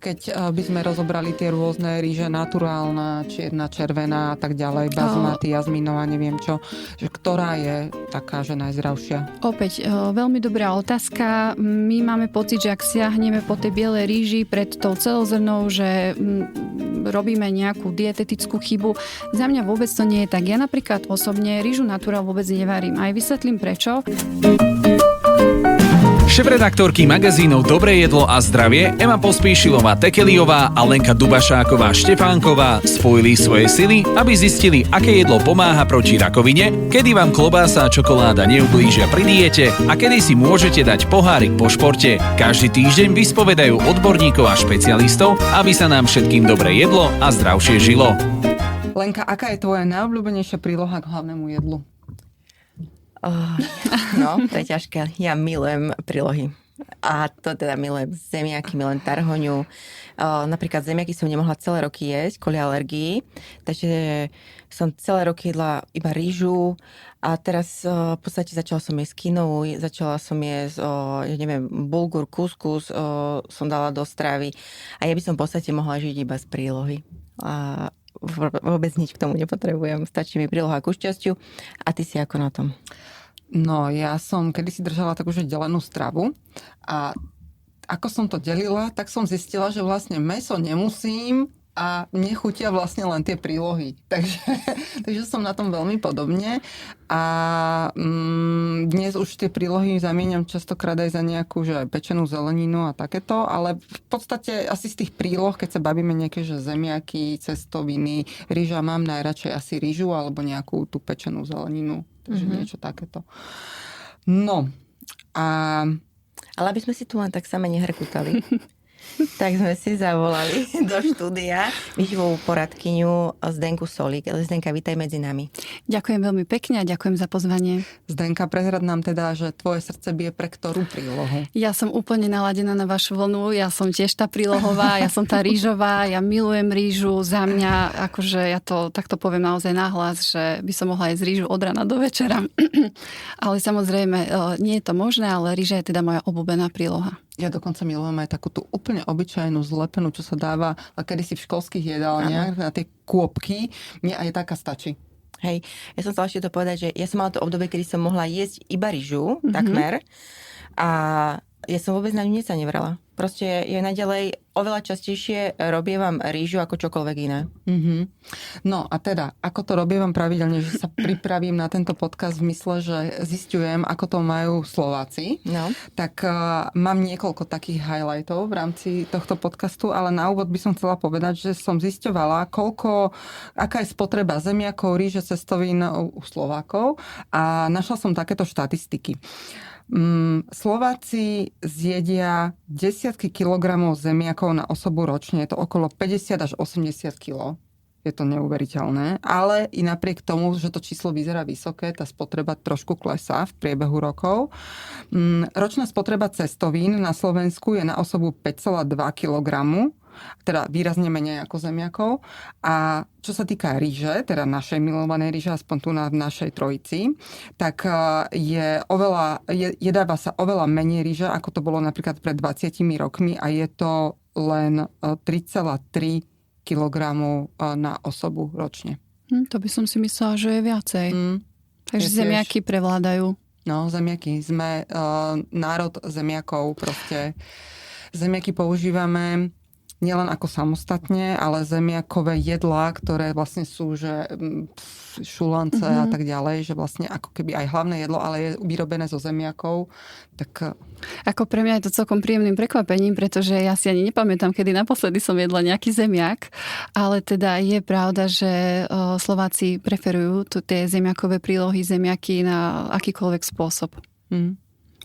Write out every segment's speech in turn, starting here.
keď by sme rozobrali tie rôzne ríže, naturálna, čierna, červená a tak ďalej, bazmati, jazminová, neviem čo, že ktorá je taká, že najzdravšia? Opäť veľmi dobrá otázka. My máme pocit, že ak siahneme po tej bielej ríži pred tou celozrnou, že robíme nejakú dietetickú chybu. Za mňa vôbec to nie je tak. Ja napríklad osobne rýžu naturál vôbec nevarím. Aj vysvetlím prečo. Šéfredaktorky magazínov Dobré jedlo a zdravie Ema Pospíšilová Tekeliová a Lenka Dubašáková Štefánková spojili svoje sily, aby zistili, aké jedlo pomáha proti rakovine, kedy vám klobása a čokoláda neublížia pri diete a kedy si môžete dať pohárik po športe. Každý týždeň vyspovedajú odborníkov a špecialistov, aby sa nám všetkým dobre jedlo a zdravšie žilo. Lenka, aká je tvoja najobľúbenejšia príloha k hlavnému jedlu? No, to je ťažké. Ja milujem prílohy. A to teda milujem zemiaky, milujem tarhoňu. Napríklad zemiaky som nemohla celé roky jesť kvôli alergii, takže som celé roky jedla iba rýžu a teraz v podstate začala som jesť quinou, začala som jesť, ja neviem, bulgur, kuskus som dala do stravy a ja by som v podstate mohla žiť iba z prílohy. A vôbec nič k tomu nepotrebujem. Stačí mi príloha ku šťastiu. A ty si ako na tom? No, ja som kedysi držala takú, že delenú stravu a ako som to delila, tak som zistila, že vlastne mäso nemusím a mne chutia vlastne len tie prílohy. Takže som na tom veľmi podobne a dnes už tie prílohy zamieňam častokrát aj za nejakú, že pečenú zeleninu a takéto, ale v podstate asi z tých príloh, keď sa bavíme nejaké, že zemiaky, cestoviny, rýža, mám najradšej asi rýžu alebo nejakú tú pečenú zeleninu. Takže niečo takéto. No a... Ale aby sme si tu len tak same nehrkutali, tak sme si zavolali do štúdia výživovú poradkyňu Zdenku Solík. Zdenka, vítaj medzi nami. Ďakujem veľmi pekne a ďakujem za pozvanie. Zdenka, prezrad nám teda, že tvoje srdce bije pre ktorú prílohu? Ja som úplne naladená na vašu vlnu, ja som tiež tá prílohová, ja som tá rýžová, ja milujem rýžu, za mňa, akože ja to takto poviem naozaj nahlas, že by som mohla jesť rýžu od rana do večera. Ale samozrejme, nie je to možné, ale rýža je teda moja obľúbená príloha. Ja dokonca milujem aj takú tú úplne obyčajnú zlepenú, čo sa dáva kedysi v školských jedálniach, na tie kôpky. Mne aj taká stačí. Hej, ja som chcela ešte to povedať, že ja som mala to obdobie, kedy som mohla jesť iba rýžu, takmer. A ja som vôbec na ňu nič sa nevrala. Proste je naďalej oveľa častejšie robievam rýžu ako čokoľvek iné. No a teda, ako to robievam pravidelne, že sa pripravím na tento podcast v mysle, že zisťujem, ako to majú Slováci. No. Tak mám niekoľko takých highlightov v rámci tohto podcastu, ale na úvod by som chcela povedať, že som zisťovala, aká je spotreba zemiakov, rýže, cestovín u Slovákov a našla som takéto štatistiky. Slováci zjedia desiatky kilogramov zemiakov na osobu ročne. Je to okolo 50 až 80 kg. Je to neuveriteľné. Ale i napriek tomu, že to číslo vyzerá vysoké, tá spotreba trošku klesá v priebehu rokov. Ročná spotreba cestovín na Slovensku je na osobu 5,2 kg. Teda výrazne menej ako zemiakov. A čo sa týka ríže, teda našej milovanej ríže, aspoň tu na našej trojici, tak jedáva sa oveľa menej ríže, ako to bolo napríklad pred 20 rokmi a je to len 3,3 kg na osobu ročne. To by som si myslela, že je viacej. Takže zemiaky prevládajú. No, zemiaky. Sme národ zemiakov proste. Zemiaky používame nielen ako samostatne, ale zemiakové jedlá, ktoré vlastne sú, že šulance a tak ďalej, že vlastne ako keby aj hlavné jedlo, ale je vyrobené zo zemiakov, tak... Ako pre mňa je to celkom príjemným prekvapením, pretože ja si ani nepamätám, kedy naposledy som jedla nejaký zemiak, ale teda je pravda, že Slováci preferujú tie zemiakové prílohy, zemiaky na akýkoľvek spôsob.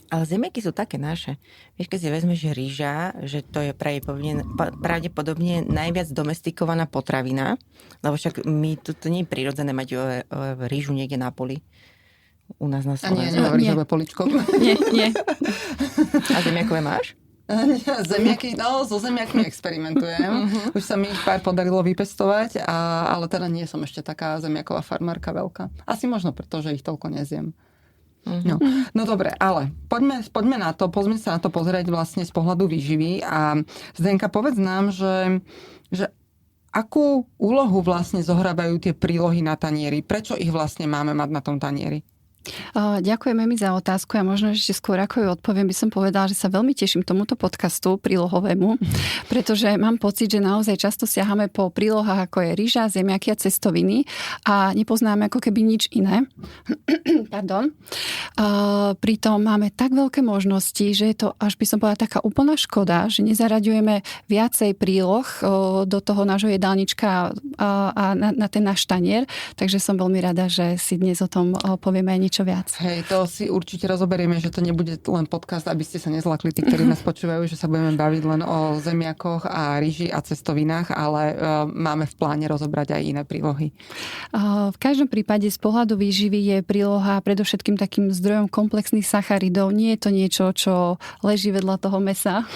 Ale zemiaky sú také naše. Vieš, keď si vezmeš rýža, že to je pravdepodobne najviac domestikovaná potravina, lebo však to nie je prirodzené mať rýžu niekde na poli. U nás na Slovensku. A nie, rýžové poličko. Nie. A zemiakové máš? Zemiaky, so zemiakmi experimentujem. Už sa mi ich pár podarilo vypestovať, ale teda nie som ešte taká zemiaková farmárka veľká. Asi možno preto, že ich toľko nezjem. No dobre, ale poďme sa na to pozrieť vlastne z pohľadu výživy a Zdenka, povedz nám, že akú úlohu vlastne zohrávajú tie prílohy na tanieri? Prečo ich vlastne máme mať na tom tanieri? Ďakujeme mi za otázku a možno ešte skôr ako ju odpoviem, by som povedala, že sa veľmi teším tomuto podcastu prílohovému, pretože mám pocit, že naozaj často siahame po prílohách ako je ryža, zemiaky a cestoviny a nepoznáme ako keby nič iné. Pardon. Pritom máme tak veľké možnosti, že je to, až by som povedala, taká úplná škoda, že nezaraďujeme viacej príloh do toho nášho jedálnička a na ten náš tanier, takže som veľmi rada, že si dnes o tom povieme aj niečo viac. Hej, to si určite rozoberieme, že to nebude len podcast, aby ste sa nezlakli tí, ktorí nás počúvajú, že sa budeme baviť len o zemiakoch a ryži a cestovinách, ale máme v pláne rozobrať aj iné prílohy. V každom prípade z pohľadu výživy je príloha predovšetkým takým zdrojom komplexných sacharidov. Nie je to niečo, čo leží vedľa toho mäsa.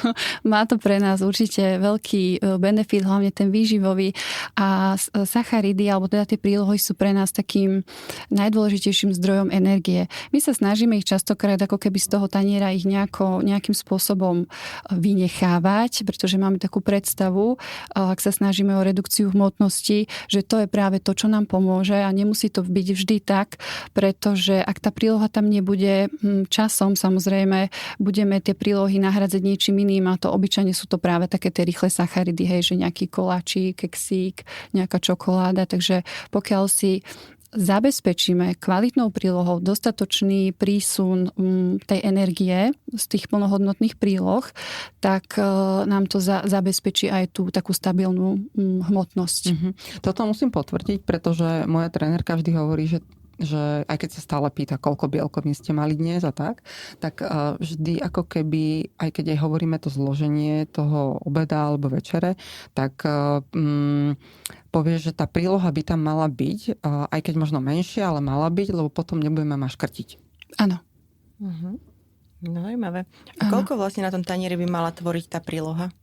Má to pre nás určite veľký benefit, hlavne ten výživový. A sacharidy, alebo teda tie prílohy sú pre nás takým najdôležitejším zdrojom energie. My sa snažíme ich častokrát ako keby z toho taniera ich nejakým spôsobom vynechávať, pretože máme takú predstavu, ak sa snažíme o redukciu hmotnosti, že to je práve to, čo nám pomôže a nemusí to byť vždy tak, pretože ak tá príloha tam nebude časom, samozrejme, budeme tie prílohy nahradzať niečím iným a to obyčajne sú to práve také tie rýchle sacharidy, hej, že nejaký koláčik, keksík, nejaká čokoláda, takže pokiaľ si zabezpečíme kvalitnou prílohou dostatočný prísun tej energie z tých plnohodnotných príloh, tak nám to zabezpečí aj tú takú stabilnú hmotnosť. Toto musím potvrdiť, pretože moja trénerka vždy hovorí, že aj keď sa stále pýta, koľko bielkovín ste mali dnes a tak vždy ako keby, aj keď aj hovoríme to zloženie toho obeda alebo večere, tak povie, že tá príloha by tam mala byť, aj keď možno menšia, ale mala byť, lebo potom nebudeme maškrtiť. Áno. No, zaujímavé. A koľko vlastne na tom tanieri by mala tvoriť tá príloha?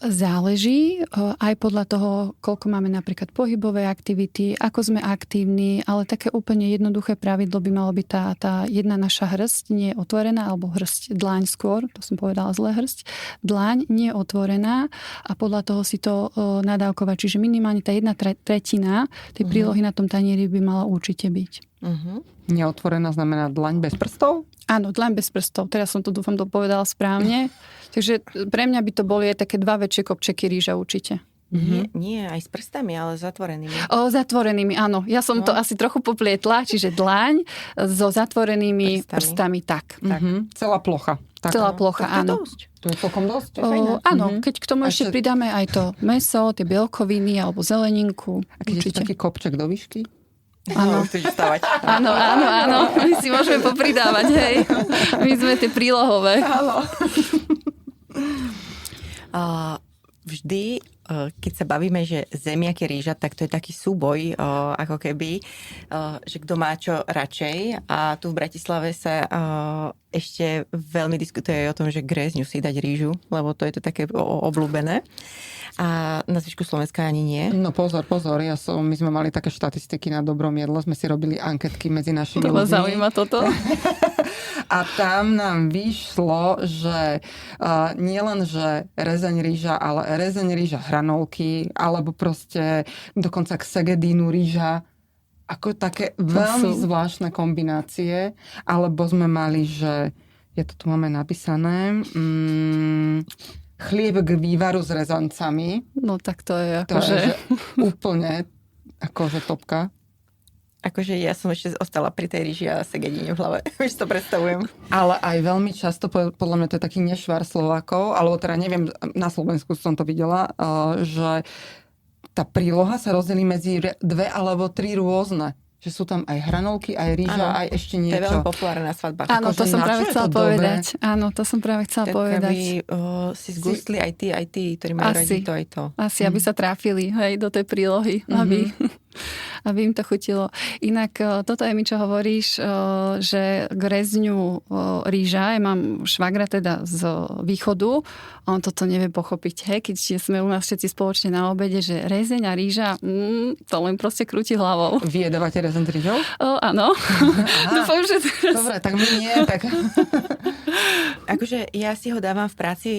Záleží aj podľa toho, koľko máme napríklad pohybové aktivity, ako sme aktívni, ale také úplne jednoduché pravidlo by malo byť tá jedna naša hrst nie je otvorená, alebo hrst, dlaň skôr, to som povedala zle, hrst, dlaň nie je otvorená a podľa toho si to nadávkovať. Čiže minimálne tá 1/3 tej prílohy na tom tanieri by mala určite byť. Neotvorená znamená dlaň bez prstov? Áno, dlaň bez prstov. Teraz som to dúfam povedala správne. Takže pre mňa by to boli aj také 2 väčšie kopčeky rýža určite. Nie, aj s prstami, ale zatvorenými. Zatvorenými, áno. Ja som to asi trochu poplietla, čiže dlaň so zatvorenými prstami. Tak. Celá plocha. Tak. Celá plocha, áno. To je celkom dosť. Áno, keď k tomu ešte pridáme aj to mäso, tie bielkoviny alebo zeleninku. A keď je taký kopček do výšky? Áno. Áno. My si môžeme popridávať, hej. My sme tie prílohové. Áno. Vždy, keď sa bavíme, že zemiaky rýža, tak to je taký súboj, ako keby, že kto má čo radšej. A tu v Bratislave sa ešte veľmi diskutuje o tom, že grézňu si dať rýžu, lebo to je to také obľúbené. A na zvyšku Slovenska ani nie. No pozor, my sme mali také štatistiky na dobrom jedle, sme si robili anketky medzi našimi ľuďmi. To vás zaujíma toto? A tam nám vyšlo, že nie len, že rezeň rýža, ale rezeň rýža hranolky, alebo proste dokonca k segedínu rýža, ako také veľmi zvláštne kombinácie. Alebo sme mali, že ja to tu máme napísané, chlieb k vývaru s rezancami. No tak to je akože úplne akože topka. Akože ja som ešte ostala pri tej rýži a segedine v hlave. Už to predstavujem. Ale aj veľmi často, podľa mňa to je taký nešvar Slovákov, alebo teda neviem, na Slovensku som to videla, že tá príloha sa rozdelí medzi 2 alebo 3 rôzne. Že sú tam aj hranolky, aj rýža, aj ešte niečo. To je veľmi populárne na svadbách. Áno, to som práve chcela povedať. Áno, to som práve chcela povedať. Aby si zgustli aj tí, ktorí majú radi to aj to. Asi, aby sa tráfili, hej, do tej prílohy. aby im to chutilo. Inak toto je mi, čo hovoríš, že k rezňu rýža, ja mám švagra teda z východu, on toto nevie pochopiť. Hej, keď sme u nás všetci spoločne na obede, že rezeň a rýža, to len proste krúti hlavou. Vy jedávate rezeň s rýžou? Áno. Dúfam, že teraz... Dobre, tak my nie, tak... Akože ja si ho dávam v práci,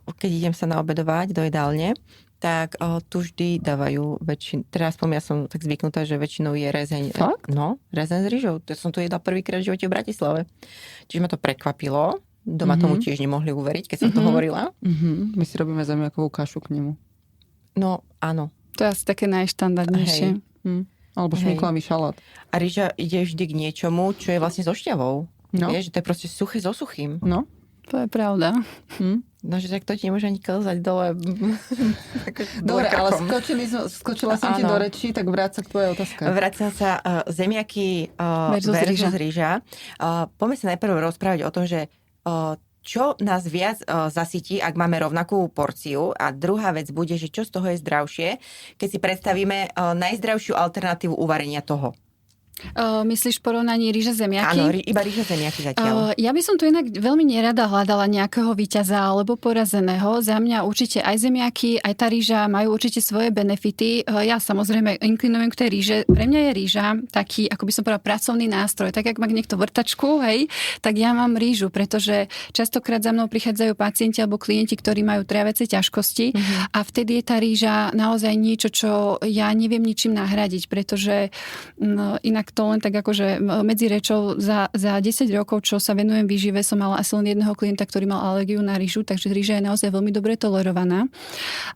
keď idem sa naobedovať do jedálne, tak tu vždy dávajú teraz aspoň ja som tak zvyknutá, že väčšinou je rezeň. Fakt? No, rezeň s rýžou. To som tu jedla prvýkrát v živote v Bratislave. Čiže ma to prekvapilo. Doma tomu tiež nemohli uveriť, keď som to hovorila. My si robíme zemiakovú kašu k nemu. No, áno. To je asi také najštandardnejšie. Alebo šmiklavý šalát. A rýža ide vždy k niečomu, čo je vlastne so šťavou. No. Vieš, že to je proste suché so suchým. No. To je pravda. No, že tak to ti nemôže ani klzať dole. Dobre, ale skočila som ti do rečí, tak vráť sa k tvojej otázke. Vrácam sa zemiaky versus rýža. Poďme sa najprv rozprávať o tom, že čo nás viac zasytí, ak máme rovnakú porciu. A druhá vec bude, že čo z toho je zdravšie, keď si predstavíme najzdravšiu alternatívu uvarenia toho. Myslíš v porovnaní rýže zemiaky? Áno, iba rýže zemiaky zatiaľ. Ja by som tu inak veľmi nerada hľadala nejakého víťaza alebo porazeného. Za mňa určite aj zemiaky, aj tá rýža majú určite svoje benefity. Ja samozrejme inklinujem k tej rýže. Pre mňa je rýža taký, ako by som povedala, pracovný nástroj. Tak, ak má niekto vrtačku, hej, tak ja mám rýžu, pretože častokrát za mnou prichádzajú pacienti alebo klienti, ktorí majú triaviace ťažkosti a vtedy je tá rýža naozaj niečo, čo ja neviem ničím nahradiť, pretože inak to len tak akože medzi rečou za 10 rokov, čo sa venujem výžive, som mala asi len jedného klienta, ktorý mal alergiu na rýžu, takže rýža je naozaj veľmi dobre tolerovaná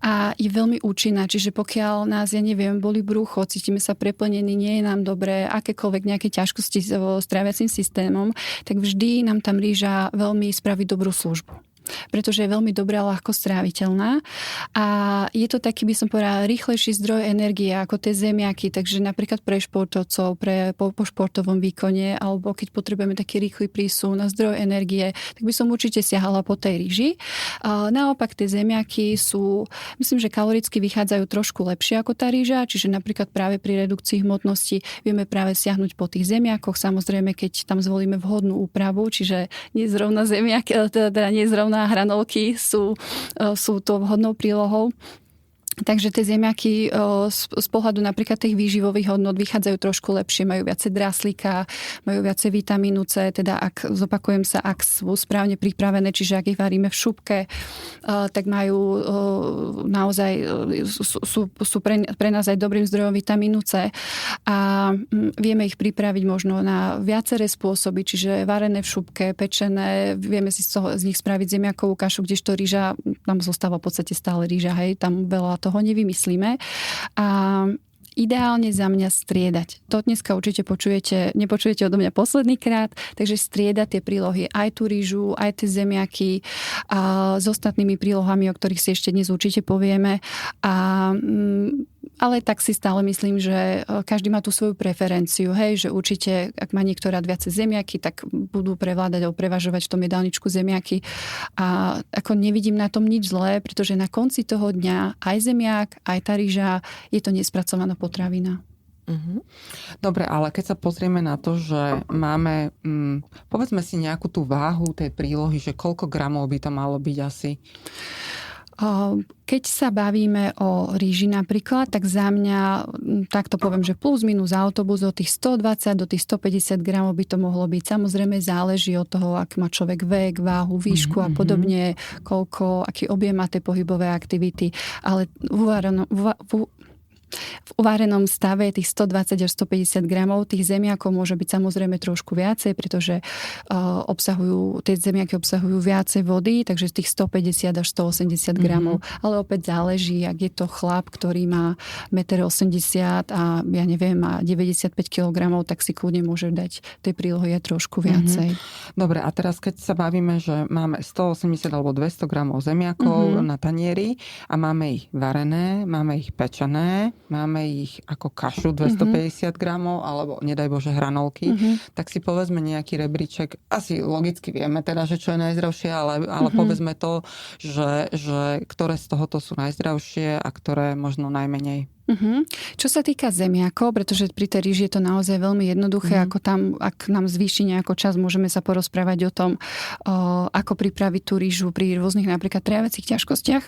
a je veľmi účinná, čiže pokiaľ nás, ja neviem, boli brucho, cítime sa preplnení, nie je nám dobré, akékoľvek nejaké ťažkosti s tráviacím systémom, tak vždy nám tam rýža veľmi spraví dobrú službu. Pretože je veľmi dobrá, ľahko stráviteľná a je to taký, by som povedala, rýchlejší zdroj energie ako tie zemiaky, takže napríklad pre športovcov, po športovom výkone alebo keď potrebujeme taký rýchly prísun na zdroj energie, tak by som určite siahala po tej rýži. Naopak tie zemiaky sú, myslím, že kaloricky vychádzajú trošku lepšie ako tá rýža, čiže napríklad práve pri redukcii hmotnosti vieme práve siahnuť po tých zemiakoch, samozrejme, keď tam zvolíme vhodnú úpravu, čiže nie zrovna zemiaky, teda nie zrovna hranolky sú to vhodnou prílohou. Takže tie zemiaky z pohľadu napríklad tých výživových hodnot vychádzajú trošku lepšie, majú viacej draslíka, majú viacej vitamínu C, teda zopakujem sa, ak sú správne pripravené, čiže ak ich varíme v šupke, tak majú naozaj, sú pre nás aj dobrým zdrojom vitamínu C a vieme ich pripraviť možno na viaceré spôsoby, čiže varené v šupke, pečené, vieme si z nich spraviť zemiakovú kašu, kdežto rýža, tam zostáva v podstate stále rýža, hej, tam veľa toho nevymyslíme. A ideálne za mňa striedať. To dneska určite nepočujete odo mňa posledný krát, takže striedať tie prílohy, aj tú rýžu, aj tie zemiaky a s ostatnými prílohami, o ktorých si ešte dnes určite povieme. Ale tak si stále myslím, že každý má tú svoju preferenciu, hej, že určite, ak má niekto rád viacej zemiaky, tak budú prevládať alebo prevažovať v tom jedálničku zemiaky. A ako nevidím na tom nič zlé, pretože na konci toho dňa aj zemiak, aj tá rýža, je to nespracovaná potravina. Dobre, ale keď sa pozrieme na to, že máme, povedzme si nejakú tú váhu tej prílohy, že koľko gramov by to malo byť asi? Keď sa bavíme o rýži napríklad, tak za mňa, takto poviem, že plus minus autobus od tých 120 do tých 150 gramov by to mohlo byť. Samozrejme záleží od toho, ak má človek vek, váhu, výšku a podobne, aký objem má tie pohybové aktivity. Ale v uvarenom stave tých 120 až 150 gramov tých zemiakov môže byť samozrejme trošku viacej, pretože tie zemiaky obsahujú viacej vody, takže z tých 150 až 180 gramov. Ale opäť záleží, ak je to chlap, ktorý má 1,80 m a ja neviem, má 95 kg, tak si kľudne môže dať tej prílohy aj trošku viacej. Dobre, a teraz keď sa bavíme, že máme 180 alebo 200 gramov zemiakov na tanieri a máme ich varené, máme ich pečené, máme ich ako kašu 250 gramov, alebo nedaj Bože hranolky, tak si povedzme nejaký rebríček. Asi logicky vieme teda, že čo je najzdravšie, ale povedzme to, že ktoré z tohoto sú najzdravšie a ktoré možno najmenej. Čo sa týka zemiakov, pretože pri tej ríži je to naozaj veľmi jednoduché, ako tam, ak nám zvýši nejako čas, môžeme sa porozprávať o tom, ako pripraviť tú rížu pri rôznych napríklad tráviacich ťažkostiach.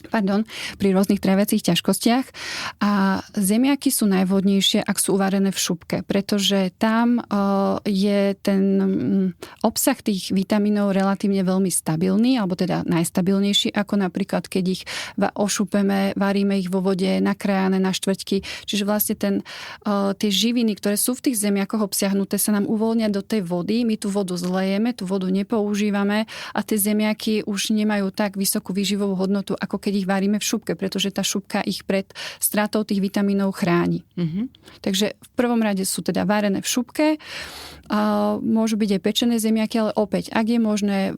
Pri rôznych tráviacich ťažkostiach. A zemiaky sú najvhodnejšie, ak sú uvarené v šupke, pretože tam je ten obsah tých vitamínov relatívne veľmi stabilný, alebo teda najstabilnejší, ako napríklad, keď ich ošupeme, varíme ich vo vode, nakrájané na štvrťky. Čiže vlastne tie živiny, ktoré sú v tých zemiakoch obsiahnuté, sa nám uvoľnia do tej vody. My tú vodu zlejeme, tú vodu nepoužívame a tie zemiaky už nemajú tak vysokú výživovú hodnotu, ako keď ich varíme v šupke, pretože tá šupka ich pred stratou tých vitamínov chráni. Takže v prvom rade sú teda varené v šupke, môžu byť aj pečené zemiaky, ale opäť, ak je možné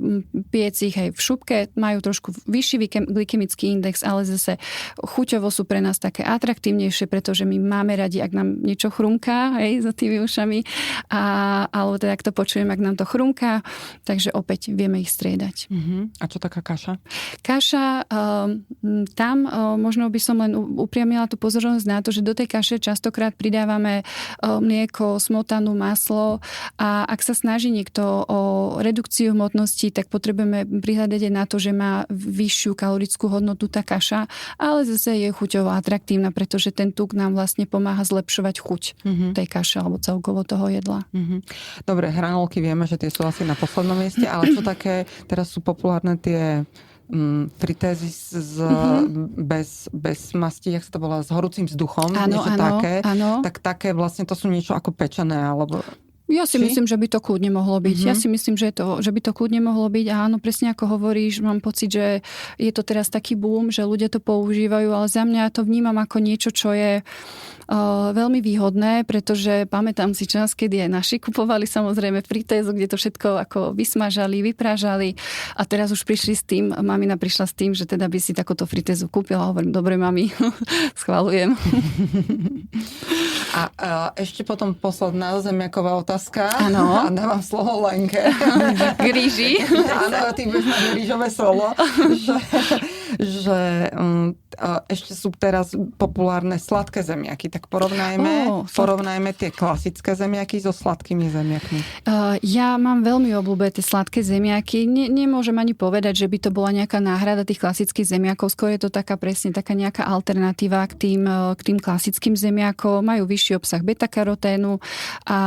piec ich aj v šupke, majú trošku vyšší glykemický index, ale zase chuťovo sú pre nás také atraktívnejšie, pretože my máme radi, ak nám niečo chrumká, hej, za tými ušami, alebo teda ak to počujem, ak nám to chrumká, takže opäť vieme ich striedať. A čo taká kaša? Kaša, tam možno by som len upriamila tú pozornosť na to, že do tej kaše častokrát pridávame mlieko, smotanu, maslo a ak sa snaží niekto o redukciu hmotnosti, tak potrebujeme prihľadať aj na to, že má vyššiu kalorickú hodnotu tá kaša, ale zase je chuťovo atraktívna, pretože ten tuk nám vlastne pomáha zlepšovať chuť tej kaše alebo celkovo toho jedla. Dobre, hranolky vieme, že tie sú asi na poslednom mieste, ale čo také, teraz sú populárne tie fritézy bez masti, jak sa to volá, s horúcim vzduchom, niečo také. Tak také vlastne to sú niečo ako pečené, alebo... Ja si myslím, že by to kľudne mohlo byť. Ja si myslím, že by to kľudne mohlo byť. A áno, presne ako hovoríš, mám pocit, že je to teraz taký boom, že ľudia to používajú, ale za mňa to vnímam ako niečo, čo je veľmi výhodné, pretože pamätám si čas, kedy aj naši kupovali samozrejme fritézu, kde to všetko ako vysmažali, vyprážali a teraz už prišli s tým, mamina prišla s tým, že teda by si takúto fritézu kúpila. Hovorím, dobre mami, schvaľujem. A ešte potom posledná zemiaková otázka. Áno. A dávam slovo Lenke. K ríži. Áno, ty budeš mať rížové solo. že ešte sú teraz populárne sladké zemiaky. Tak porovnajme tie klasické zemiaky so sladkými zemiakmi. Ja mám veľmi obľúbené tie sladké zemiaky. Nemôžem ani povedať, že by to bola nejaká náhrada tých klasických zemiakov. Skôr je to taká nejaká alternatíva k tým klasickým zemiakom. Majú vyšší obsah beta-karoténu a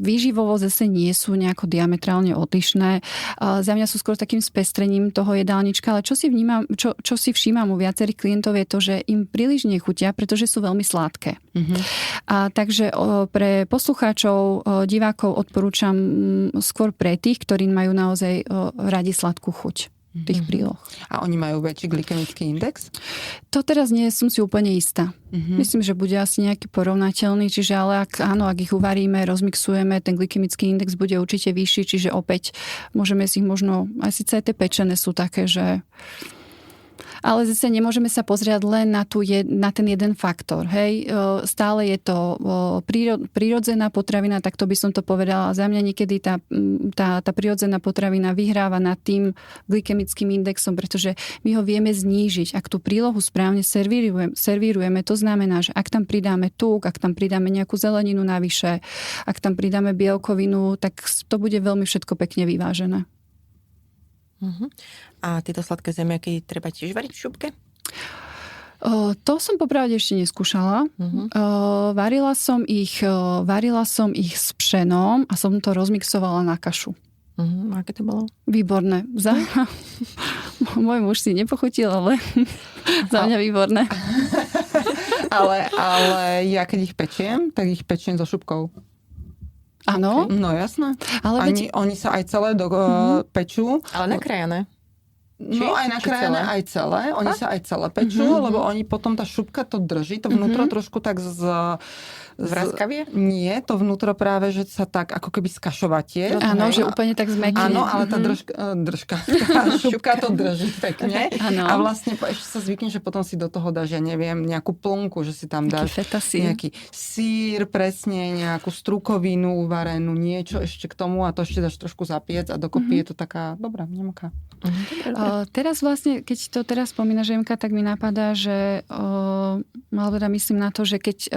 výživovo zase nie sú nejako diametrálne odlišné. Za mňa sú skôr takým spestrením toho jedálnička, ale čo si všímam u viacerých klientov je to, že im príliš nechutia, pretože sú veľmi sladké. Takže pre poslucháčov, divákov odporúčam skôr pre tých, ktorí majú naozaj radi sladkú chuť tých príloh. A oni majú väčší glykemický index? To teraz nie som si úplne istá. Myslím, že bude asi nejaký porovnateľný, čiže ale ak ich uvaríme, rozmixujeme, ten glykemický index bude určite vyšší, čiže opäť môžeme si ich možno, aj síce aj tie pečené sú také, že... Ale zase nemôžeme sa pozrieť len na ten jeden faktor. Hej? Stále je to prírodzená potravina, tak to by som to povedala. Za mňa niekedy tá prírodzená potravina vyhráva nad tým glykemickým indexom, pretože my ho vieme znížiť. Ak tú prílohu správne servírujeme, to znamená, že ak tam pridáme tuk, ak tam pridáme nejakú zeleninu navyše, ak tam pridáme bielkovinu, tak to bude veľmi všetko pekne vyvážené. A tieto sladké zemiaky treba tiež variť v šupke? To som popravde ešte neskúšala. Varila som ich s pšenom a som to rozmixovala na kašu. Aké to bolo? Výborné. Môj muž si nepochutil, ale za mňa výborné. ale ja keď ich pečiem, tak ich pečiem so šupkou. Áno. Okay. No jasné. Ale oni sa aj celé pečú. Ale nakrájané. No aj nakrájané, aj celé. Oni sa aj celé pečú, lebo oni potom tá šupka to drží, to vnútro trošku tak Vraskavie? Nie, to vnútro práve, že sa tak ako keby skašovatie. Áno, že úplne tak zmäkne. Áno, ale tá držka, šupka to drží pekne. A vlastne ešte sa zvykne, že potom si do toho dáš, ja neviem, nejakú plnku, že si tam dáš nejaký sír, presne, nejakú strukovinu uvarenú, niečo ešte k tomu a to ešte dáš trošku zapiec a dokopy je to taká dobrá nemoká. Teraz vlastne, keď to teraz spomína Žemka, tak mi napadá, že alebo teda myslím na to, že keď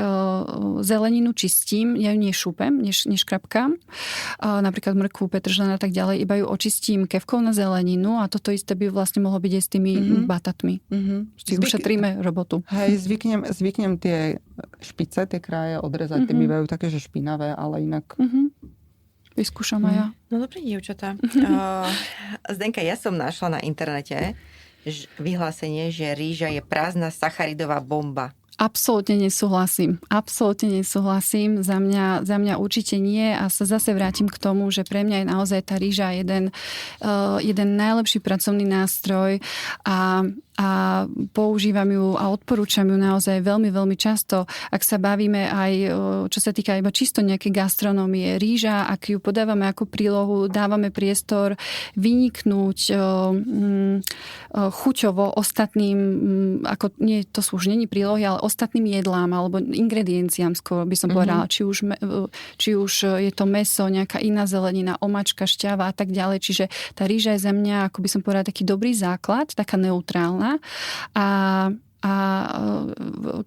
zeleninu čistím, ja ju nešúpem, neškrapkám, napríklad mrkvu, petržlen a tak ďalej, iba ju očistím kevkou na zeleninu a toto isté by vlastne mohlo byť aj s tými batatmi. Si ušetríme robotu. Hej, zvyknem tie špice, tie kraje odrezať, tie bývajú také, že špinavé, ale inak... Vyskúšam aj ja. No dobré, dievčatá. Zdenka, ja som našla na internete vyhlásenie, že rýža je prázdna sacharidová bomba. Absolútne nesúhlasím. Za mňa určite nie a sa zase vrátim k tomu, že pre mňa je naozaj tá rýža jeden najlepší pracovný nástroj a používam ju a odporúčam ju naozaj veľmi, veľmi často. Ak sa bavíme aj, čo sa týka iba čisto nejakej gastronómie, rýža, ak ju podávame ako prílohu, dávame priestor vyniknúť chuťovo ostatným, ako nie, to sú už není prílohy, ale ostatným jedlám alebo ingredienciám skôr by som povedala, či už je to mäso, nejaká iná zelenina, omačka, šťava a tak ďalej. Čiže tá rýža je za mňa, ako by som povedala, taký dobrý základ, taká neutrálna a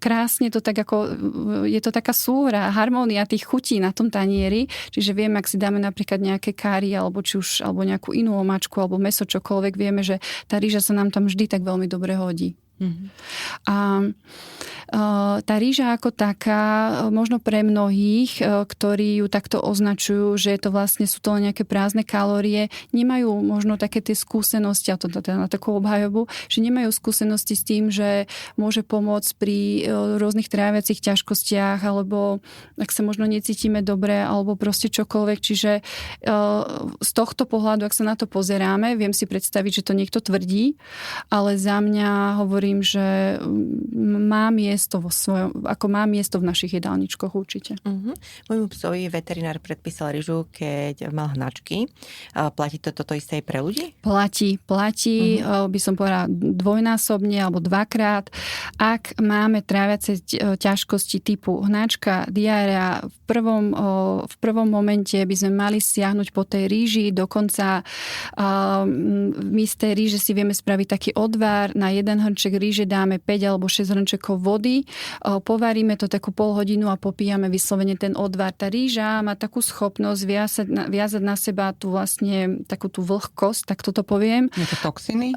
krásne to tak ako, je to taká súhra, harmónia tých chutí na tom tanieri, čiže vieme, ak si dáme napríklad nejaké káry alebo nejakú inú omáčku alebo mäso, čokoľvek, vieme, že tá rýža sa nám tam vždy tak veľmi dobre hodí. A tá rýža ako taká, možno pre mnohých, ktorí ju takto označujú, že je to vlastne, sú to len nejaké prázdne kalórie, nemajú možno také tie skúsenosti, a to teda na takú obhajobu, že nemajú skúsenosti s tým, že môže pomôcť pri rôznych tráviacich ťažkostiach, alebo ak sa možno necítime dobre, alebo proste čokoľvek. Čiže z tohto pohľadu, ak sa na to pozeráme, viem si predstaviť, že to niekto tvrdí, ale za mňa hovorím, že má miesto má miesto v našich jedálničkoch určite. Môjmu psovi veterinár predpísal rýžu, keď mal hnačky. Platí toto isté aj pre ľudí? Platí. By som povedala dvojnásobne alebo dvakrát. Ak máme tráviace ťažkosti typu hnačka, diária, v prvom momente by sme mali siahnuť po tej rýži, dokonca my z tej rýže si vieme spraviť taký odvar, na jeden hrnček rýže dáme 5 alebo 6 hrnčekov vody, povaríme to takú pol hodinu a popíjame vyslovene ten odvar. Tá rýža má takú schopnosť viazať na seba tú vlastne takú tú vlhkosť, tak toto poviem. Je to toxíny?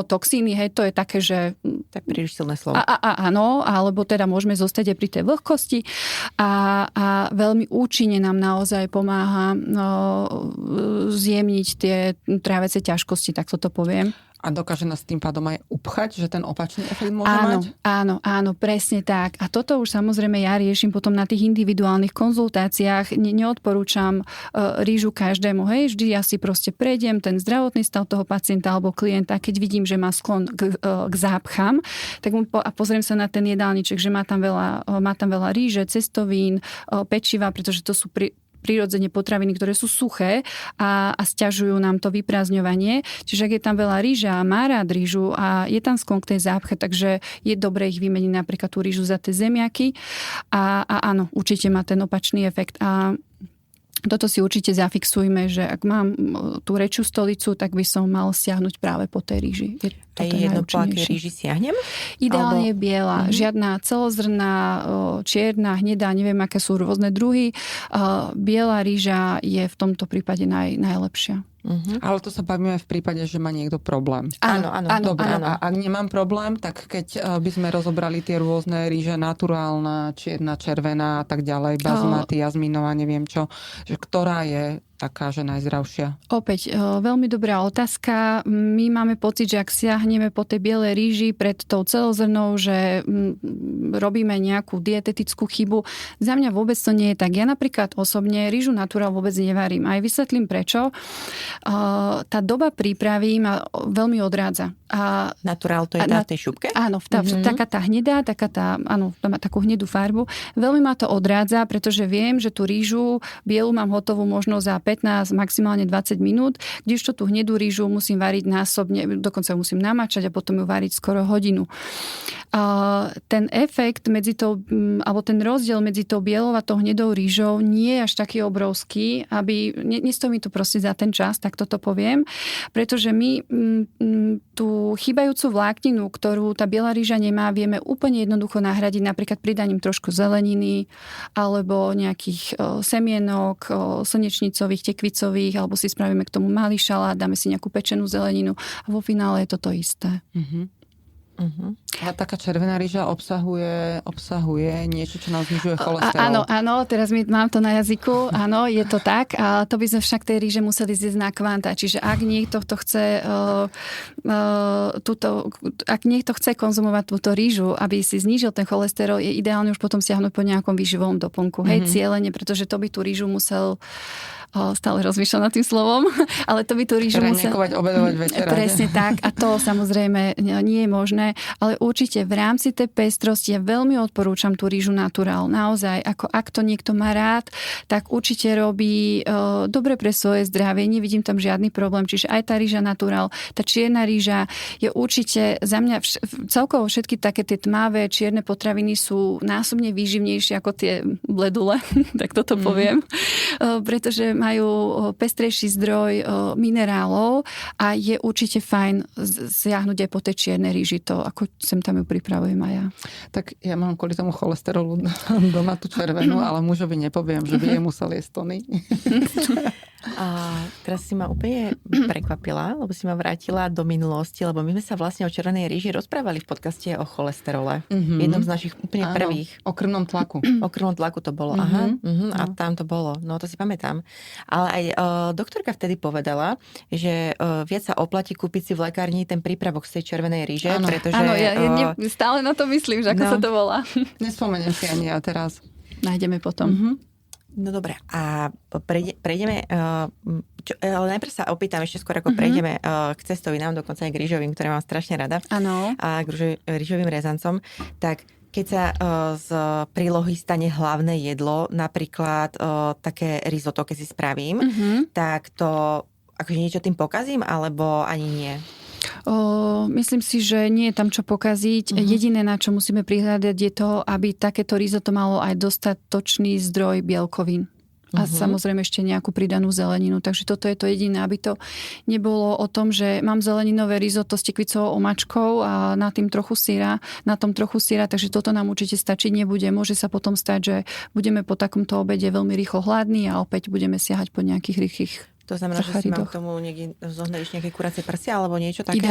Toxíny, hej, to je také, že... Tak príliš silné slovo. Áno, alebo teda môžeme zostať aj pri tej vlhkosti a veľmi účinne nám naozaj pomáha zjemniť tie tráviace ťažkosti, tak toto poviem. A dokáže nás tým pádom aj upchať, že ten opačný efekt môže mať? Áno, presne tak. A toto už samozrejme ja riešim potom na tých individuálnych konzultáciách. Neodporúčam rýžu každému. Hej, vždy ja si proste prejdem ten zdravotný stav toho pacienta alebo klienta, keď vidím, že má sklon k zápchám, tak pozriem sa na ten jedálniček, že má tam veľa rýže, cestovín, pečiva, pretože to sú prirodzene potraviny, ktoré sú suché a sťažujú nám to vyprázdňovanie. Čiže ak je tam veľa rýža a má rád rýžu a je tam sklon k tej zápche, takže je dobré ich vymeniť napríklad tú rýžu za tie zemiaky a áno, určite má ten opačný efekt. A toto si určite zafixujme, že ak mám tú rečiu stolicu, tak by som mal siahnuť práve po tej rýži. Aj jedno po akej rýži siahnem? Ideálne je biela. Žiadna celozrná, čierna, hnedá, neviem, aké sú rôzne druhy. Biela rýža je v tomto prípade najlepšia. Ale to sa bavíme v prípade, že má niekto problém. Áno. Dobre, a ak nemám problém, tak keď by sme rozobrali tie rôzne rýže, naturálna, čierna, červená a tak ďalej, bazmati, jazminová, neviem čo, že ktorá je taká, že najzdravšia? Opäť, veľmi dobrá otázka. My máme pocit, že ak siahneme po tej bielej ríži pred tou celozrnou, že robíme nejakú dietetickú chybu. Za mňa vôbec to nie je tak. Ja napríklad osobne rýžu naturál vôbec nevarím. Aj vysvetlím prečo. Tá doba prípravy ma veľmi odrádza. Naturál to je v tej šupke? Áno, taká tá hnedá, áno, má takú hnedú farbu. Veľmi ma to odrádza, pretože viem, že tú rýžu bielu mám hotovú možno za 15, maximálne 20 minút, kdežto tú hnedú rýžu musím variť násobne, dokonca musím namačať a potom ju variť skoro hodinu. Ten efekt medzi tou, alebo ten rozdiel medzi tou bielou a tou hnedou rýžou nie je až taký obrovský, aby nestojí mi to proste za ten čas, tak toto poviem, pretože my tú chýbajúcu vlákninu, ktorú tá biela rýža nemá, vieme úplne jednoducho nahradiť napríklad pridaním trošku zeleniny alebo nejakých semienok, slnečnicových, tekvicových, alebo si spravíme k tomu malý šalát, dáme si nejakú pečenú zeleninu a vo finále je to isté. Ale taká červená rýža obsahuje niečo, čo nám znižuje cholesterol. Áno, teraz mám to na jazyku. Áno, je to tak. A to by sme však tej rýže museli zjesť na kvanta. Čiže ak niekto chce ak niekto chce konzumovať túto rýžu, aby si znížil ten cholesterol, je ideálne už potom siahnuť po nejakom výživovom doplnku. Hej, cieľene, pretože to by tú rýžu musel stále rozmýšľam nad tým slovom, ale to by tú rýžu musel... obedovať, večerať. Presne tak. A to samozrejme nie je možné, ale určite v rámci tej pestrosti ja veľmi odporúčam tú rýžu naturál. Naozaj, ak to niekto má rád, tak určite robí dobre pre svoje zdravie. Nevidím tam žiadny problém. Čiže aj tá rýža naturál, tá čierna rýža je určite za mňa celkovo všetky také tie tmavé čierne potraviny sú násobne výživnejšie ako tie bledule, tak toto poviem. Pretože majú pestrejší zdroj minerálov a je určite fajn siahnuť aj po tej čiernej rýži. To, ako sem tam ju pripravujem aj ja. Tak ja mám kvôli tomu cholesterolu doma tú červenú, ale mužovi nepoviem, že by jej musel jesť tony. A teraz si ma úplne prekvapila, lebo si ma vrátila do minulosti, lebo my sme sa vlastne o červenej ríži rozprávali v podcaste o cholesterole. Jednom z našich úplne prvých. O krvnom tlaku. O krvnom tlaku to bolo. Aha. A tam to bolo. No to si pamätám. Ale aj doktorka vtedy povedala, že viac sa oplatí kúpiť si v lekárni ten prípravok z tej červenej ríže, pretože... Áno, ja stále na to myslím, že ako sa to volá. Nespomeniem si ani ja teraz. Nájdeme potom. No dobre, a prejdeme, ale najprv sa opýtam ešte skôr, ako prejdeme k cestovinám, dokonca aj k rýžovým, ktoré mám strašne rada. Áno. A k rýžovým rezancom, tak keď sa z prílohy stane hlavné jedlo, napríklad také risotto, keď si spravím, tak to akože niečo tým pokazím, alebo ani nie? Myslím si, že nie je tam čo pokaziť. Jediné, na čo musíme prihľadať, je to, aby takéto risotto malo aj dostatočný zdroj bielkovín. A samozrejme ešte nejakú pridanú zeleninu. Takže toto je to jediné, aby to nebolo o tom, že mám zeleninové risotto s tekvicovou omačkou a na tom trochu syra, takže toto nám určite stačiť nebude. Môže sa potom stať, že budeme po takomto obede veľmi rýchlo hladní a opäť budeme siahať po nejakých rýchlych. To znamená, že si mám k tomu niekde zohnať nejaké kuracie prsia alebo niečo také?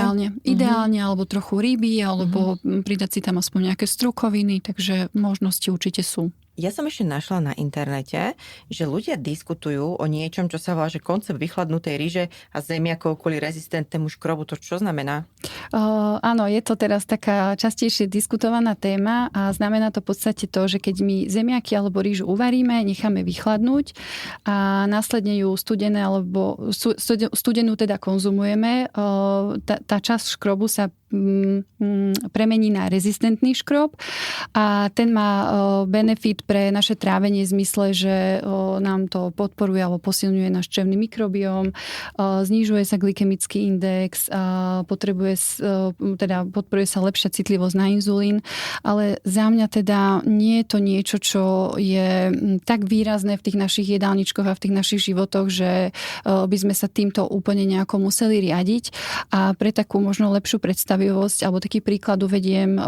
Ideálne, alebo trochu ryby, alebo pridať si tam aspoň nejaké strukoviny, takže možnosti určite sú. Ja som ešte našla na internete, že ľudia diskutujú o niečom, čo sa volá, že koncept vychladnutej ryže a zemiakov kvôli rezistentnému škrobu. To čo znamená? Áno, je to teraz taká častejšie diskutovaná téma a znamená to v podstate to, že keď my zemiaky alebo rýžu uvaríme, necháme vychladnúť a následne ju studenú teda konzumujeme, tá časť škrobu sa premení na rezistentný škrob a ten má benefit pre naše trávenie v zmysle, že nám to podporuje alebo posilňuje náš črevný mikrobióm, znižuje sa glykemický index, podporuje sa lepšia citlivosť na inzulín, ale za mňa teda nie je to niečo, čo je tak výrazné v tých našich jedálničkoch a v tých našich životoch, že by sme sa týmto úplne nejako museli riadiť a pre takú možno lepšiu predstavivosť alebo taký príklad uvediem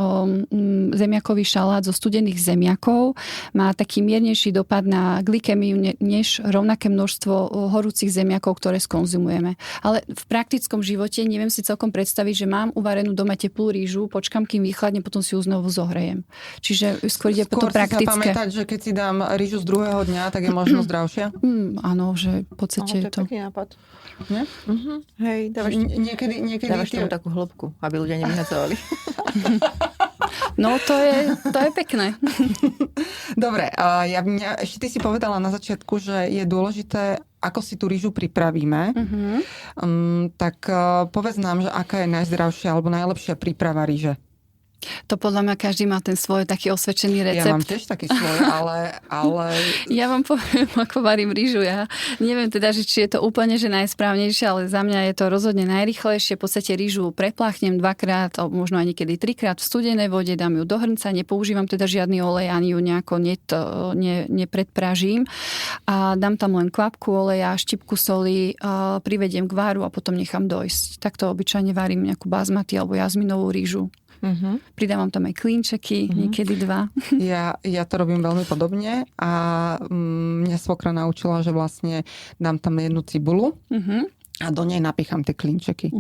zemiakový šalát zo studených zemiakov. má taký miernejší dopad na glykemiu než rovnaké množstvo horúcich zemiakov, ktoré skonzumujeme. Ale v praktickom živote neviem si celkom predstaviť, že mám uvarenú doma teplú rýžu, počkam, kým vychladne, potom si ju znovu zohrejem. Čiže skôr ide po to praktické. Skôr si pamätať, že keď si dám rýžu z druhého dňa, tak je možno zdravšia? Áno, že v podstate je to. Pekný nápad. Nie? Hej, Niekedy dávaš tomu takú hĺbku, aby ľudia nevyhadzovali. No, to je pekné. Dobre, ešte ty si povedala na začiatku, že je dôležité, ako si tú rýžu pripravíme. Tak povedz nám, že aká je najzdravšia alebo najlepšia príprava rýže. To podľa mňa každý má ten svoj taký osvedčený recept. Ja mám tiež taký svoj, ale... Ja vám poviem, ako varím rýžu. Ja neviem teda, že či je to úplne že najsprávnejšie, ale za mňa je to rozhodne najrýchlejšie. V podstate rýžu prepláchnem 2-krát, alebo možno aj niekedy 3-krát v studenej vode, dám ju do hrnca, nepoužívam teda žiadny olej, ani ju nejako nepredpražím. A dám tam len kvapku oleja, štipku soli, privediem k váru a potom nechám dojsť. Takto obyčajne varím nejakú bazmati alebo jazminovú rýžu. Pridávam tam aj klínčeky, niekedy 2. Ja to robím veľmi podobne a mňa svokra naučila, že vlastne dám tam jednu cibulu a do nej napícham tie klínčeky.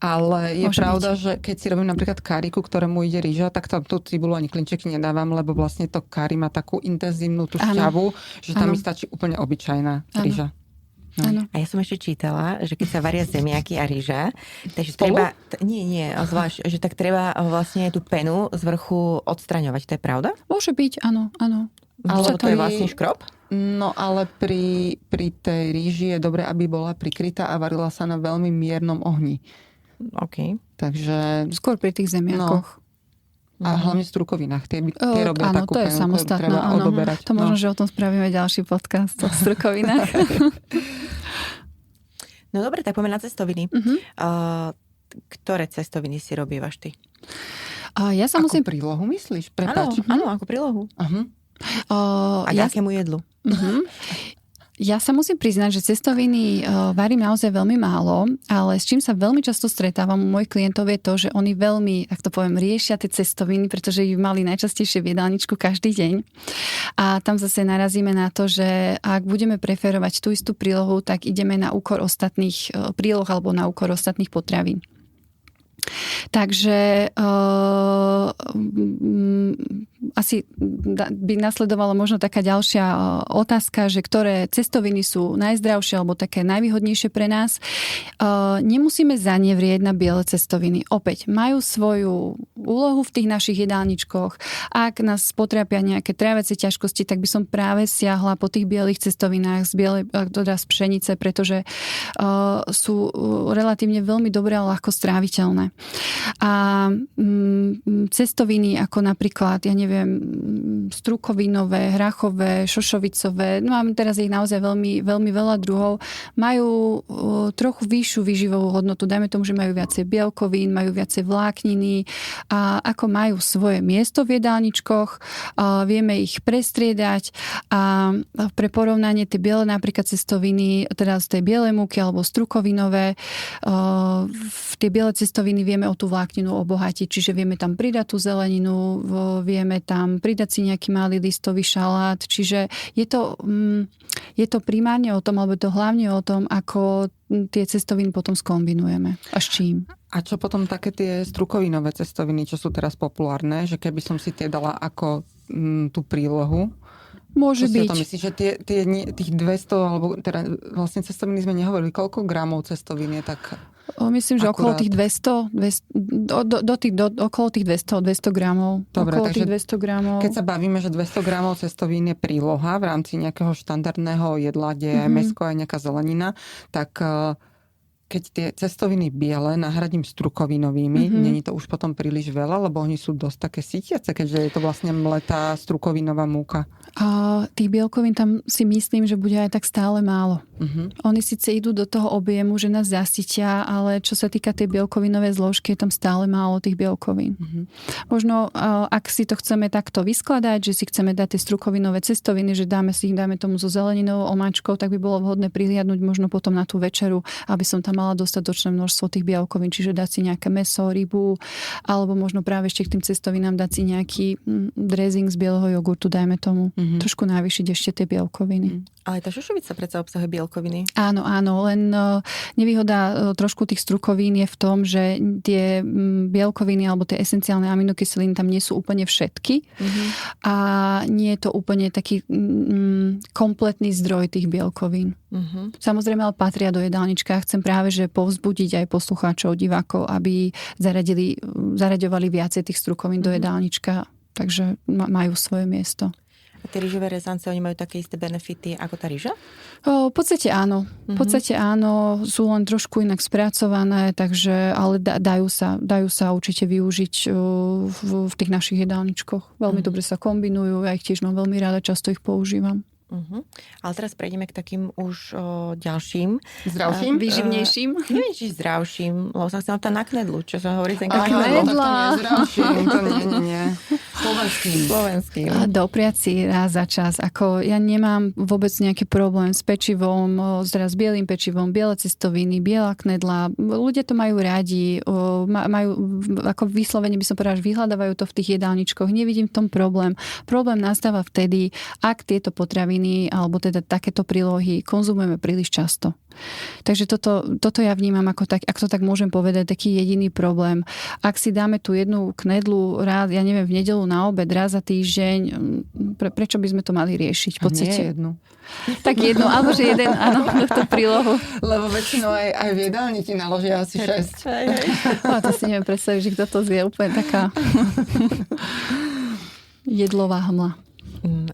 Ale je pravda, že keď si robím napríklad káriku, ktorému ide rýža, tak tam tú cibulu ani klínčeky nedávam, lebo vlastne to kári má takú intenzívnu tú šťavu, že tam mi stačí úplne obyčajná rýža. No. A ja som ešte čítala, že keď sa varia zemiaky a rýža, takže treba... Nie, zvlášť, že tak treba vlastne tú penu z vrchu odstraňovať. To je pravda? Môže byť, áno. Ale to je vlastne škrob? No ale pri tej rýži je dobré, aby bola prikrytá a varila sa na veľmi miernom ohni. OK. Takže... Skôr pri tých zemiakoch. A hlavne v strukovinách. Tie robia áno, takú to je penu, samostatná, ktorú treba odoberať. To možno, že o tom spravíme ďalší podcast o strukovinách. No dobre, tak poďme na cestoviny. Ktoré cestoviny si robívaš ty? Ja sa ako prílohu myslíš? Prepáč. Áno, ako prílohu. A k akému jedlu? Ja sa musím priznať, že cestoviny varím naozaj veľmi málo, ale s čím sa veľmi často stretávam u mojich klientov je to, že oni veľmi, tak to poviem, riešia tie cestoviny, pretože ich mali najčastejšie v jedálničku každý deň. A tam zase narazíme na to, že ak budeme preferovať tú istú prílohu, tak ideme na úkor ostatných príloh alebo na úkor ostatných potravín. Takže asi by nasledovala možno taká ďalšia otázka, že ktoré cestoviny sú najzdravšie alebo také najvýhodnejšie pre nás. Nemusíme zanevrieť na biele cestoviny. Opäť majú svoju úlohu v tých našich jedálničkoch. Ak nás potrápia nejaké tráviace ťažkosti, tak by som práve siahla po tých bielých cestovinách z pšenice, pretože sú relatívne veľmi dobré a ľahko stráviteľné. A cestoviny ako napríklad, ja neviem, strukovinové, hrachové, šošovicové, no mám teraz ich naozaj veľmi, veľmi veľa druhov, majú trochu vyššiu výživovú hodnotu. Dajme tomu, že majú viacej bielkovín, majú viacej vlákniny a ako majú svoje miesto v jedálničkoch, vieme ich prestriedať a pre porovnanie tie biele napríklad cestoviny, teda z tej bielej múky alebo strukovinové, tie biele cestoviny vieme o tú vlákninu obohatiť, čiže vieme tam pridať tú zeleninu, vieme tam pridať si nejaký malý listový šalát, čiže je to primárne o tom, alebo to hlavne o tom, ako tie cestoviny potom skombinujeme a s čím. A čo potom také tie strukovinové cestoviny, čo sú teraz populárne, že keby som si tie dala ako tú prílohu, môže byť. To myslíš, že tých 200, alebo teda vlastne cestoviny sme nehovorili, koľko gramov cestovín je tak... Myslím, že okolo tých 200, okolo tých 200 gramov. Dobre, okolo takže tých 200 gramov. Keď sa bavíme, že 200 gramov cestovín je príloha v rámci nejakého štandardného jedla, kde je mäsko aj nejaká zelenina, tak keď tie cestoviny biele nahradím strukovinovými, není to už potom príliš veľa, lebo oni sú dosť také sítiace, keďže je to vlastne mletá strukovinová múka. A tých bielkovín tam si myslím, že bude aj tak stále málo. Oni síce idú do toho objemu, že nás zasytia, ale čo sa týka tej bielkovinovej zložky, je tam stále málo tých bielkovín. Možno, ak si to chceme takto vyskladať, že si chceme dať tie strukovinové cestoviny, že dáme tomu so zeleninovou omáčkou, tak by bolo vhodné prihliadnúť možno potom na tú večeru, aby som tam mala dostatočné množstvo tých bielkovín, čiže dať si nejaké mäso, rybu, alebo možno práve ešte k tým cestovinám dať si nejaký dressing z bieleho jogurtu, dajme tomu. Trošku navýšiť ešte tie bielkoviny. Ale tá šošovica predsa obsahuje bielkoviny. Áno, len nevýhoda trošku tých strukovín je v tom, že tie bielkoviny alebo tie esenciálne aminokyseliny tam nie sú úplne všetky a nie je to úplne taký kompletný zdroj tých bielkovín. Samozrejme, ale patria do jedálnička. Chcem práve, že povzbudiť aj poslucháčov, divákov, aby zaraďovali viacej tých strukovín do jedálnička, takže majú svoje miesto. A tie rýžové rezance, oni majú také isté benefity ako tá rýža? V podstate áno. Sú len trošku inak spracované, takže, ale dajú sa určite využiť v tých našich jedálničkoch. Veľmi dobre sa kombinujú, ja ich tiež mám veľmi rada, často ich používam. Ale teraz prejdeme k takým už ďalším. Zdravším? Výživnejším? Neviem, či zdravším, lebo som chcela na knedlu, čo sa hovorí ten knedla. To nie. Slovenským. Dopriať si raz za čas. Ja nemám vôbec nejaký problém s pečivom, s bielým pečivom, biele cestoviny, biela knedla. Ľudia to majú radi, majú, ako vyslovene by som povedala, že vyhľadávajú to v tých jedálničkoch. Nevidím v tom problém. Problém nastáva vtedy, ak tieto potraviny alebo teda takéto prílohy konzumujeme príliš často. Takže toto ja vnímam ako tak, ak to tak môžem povedať, taký jediný problém. Ak si dáme tú jednu knedlu rád, ja neviem, v nedeľu na obed, raz za týždeň, prečo by sme to mali riešiť? V podstate nie jednu. Tak jednu, alebo že jeden, áno, tú prílohu. Lebo väčšinou aj v jedálni ti naložia asi 6. A to si neviem predstaviť, že kto to zje, úplne taká jedlová hmla.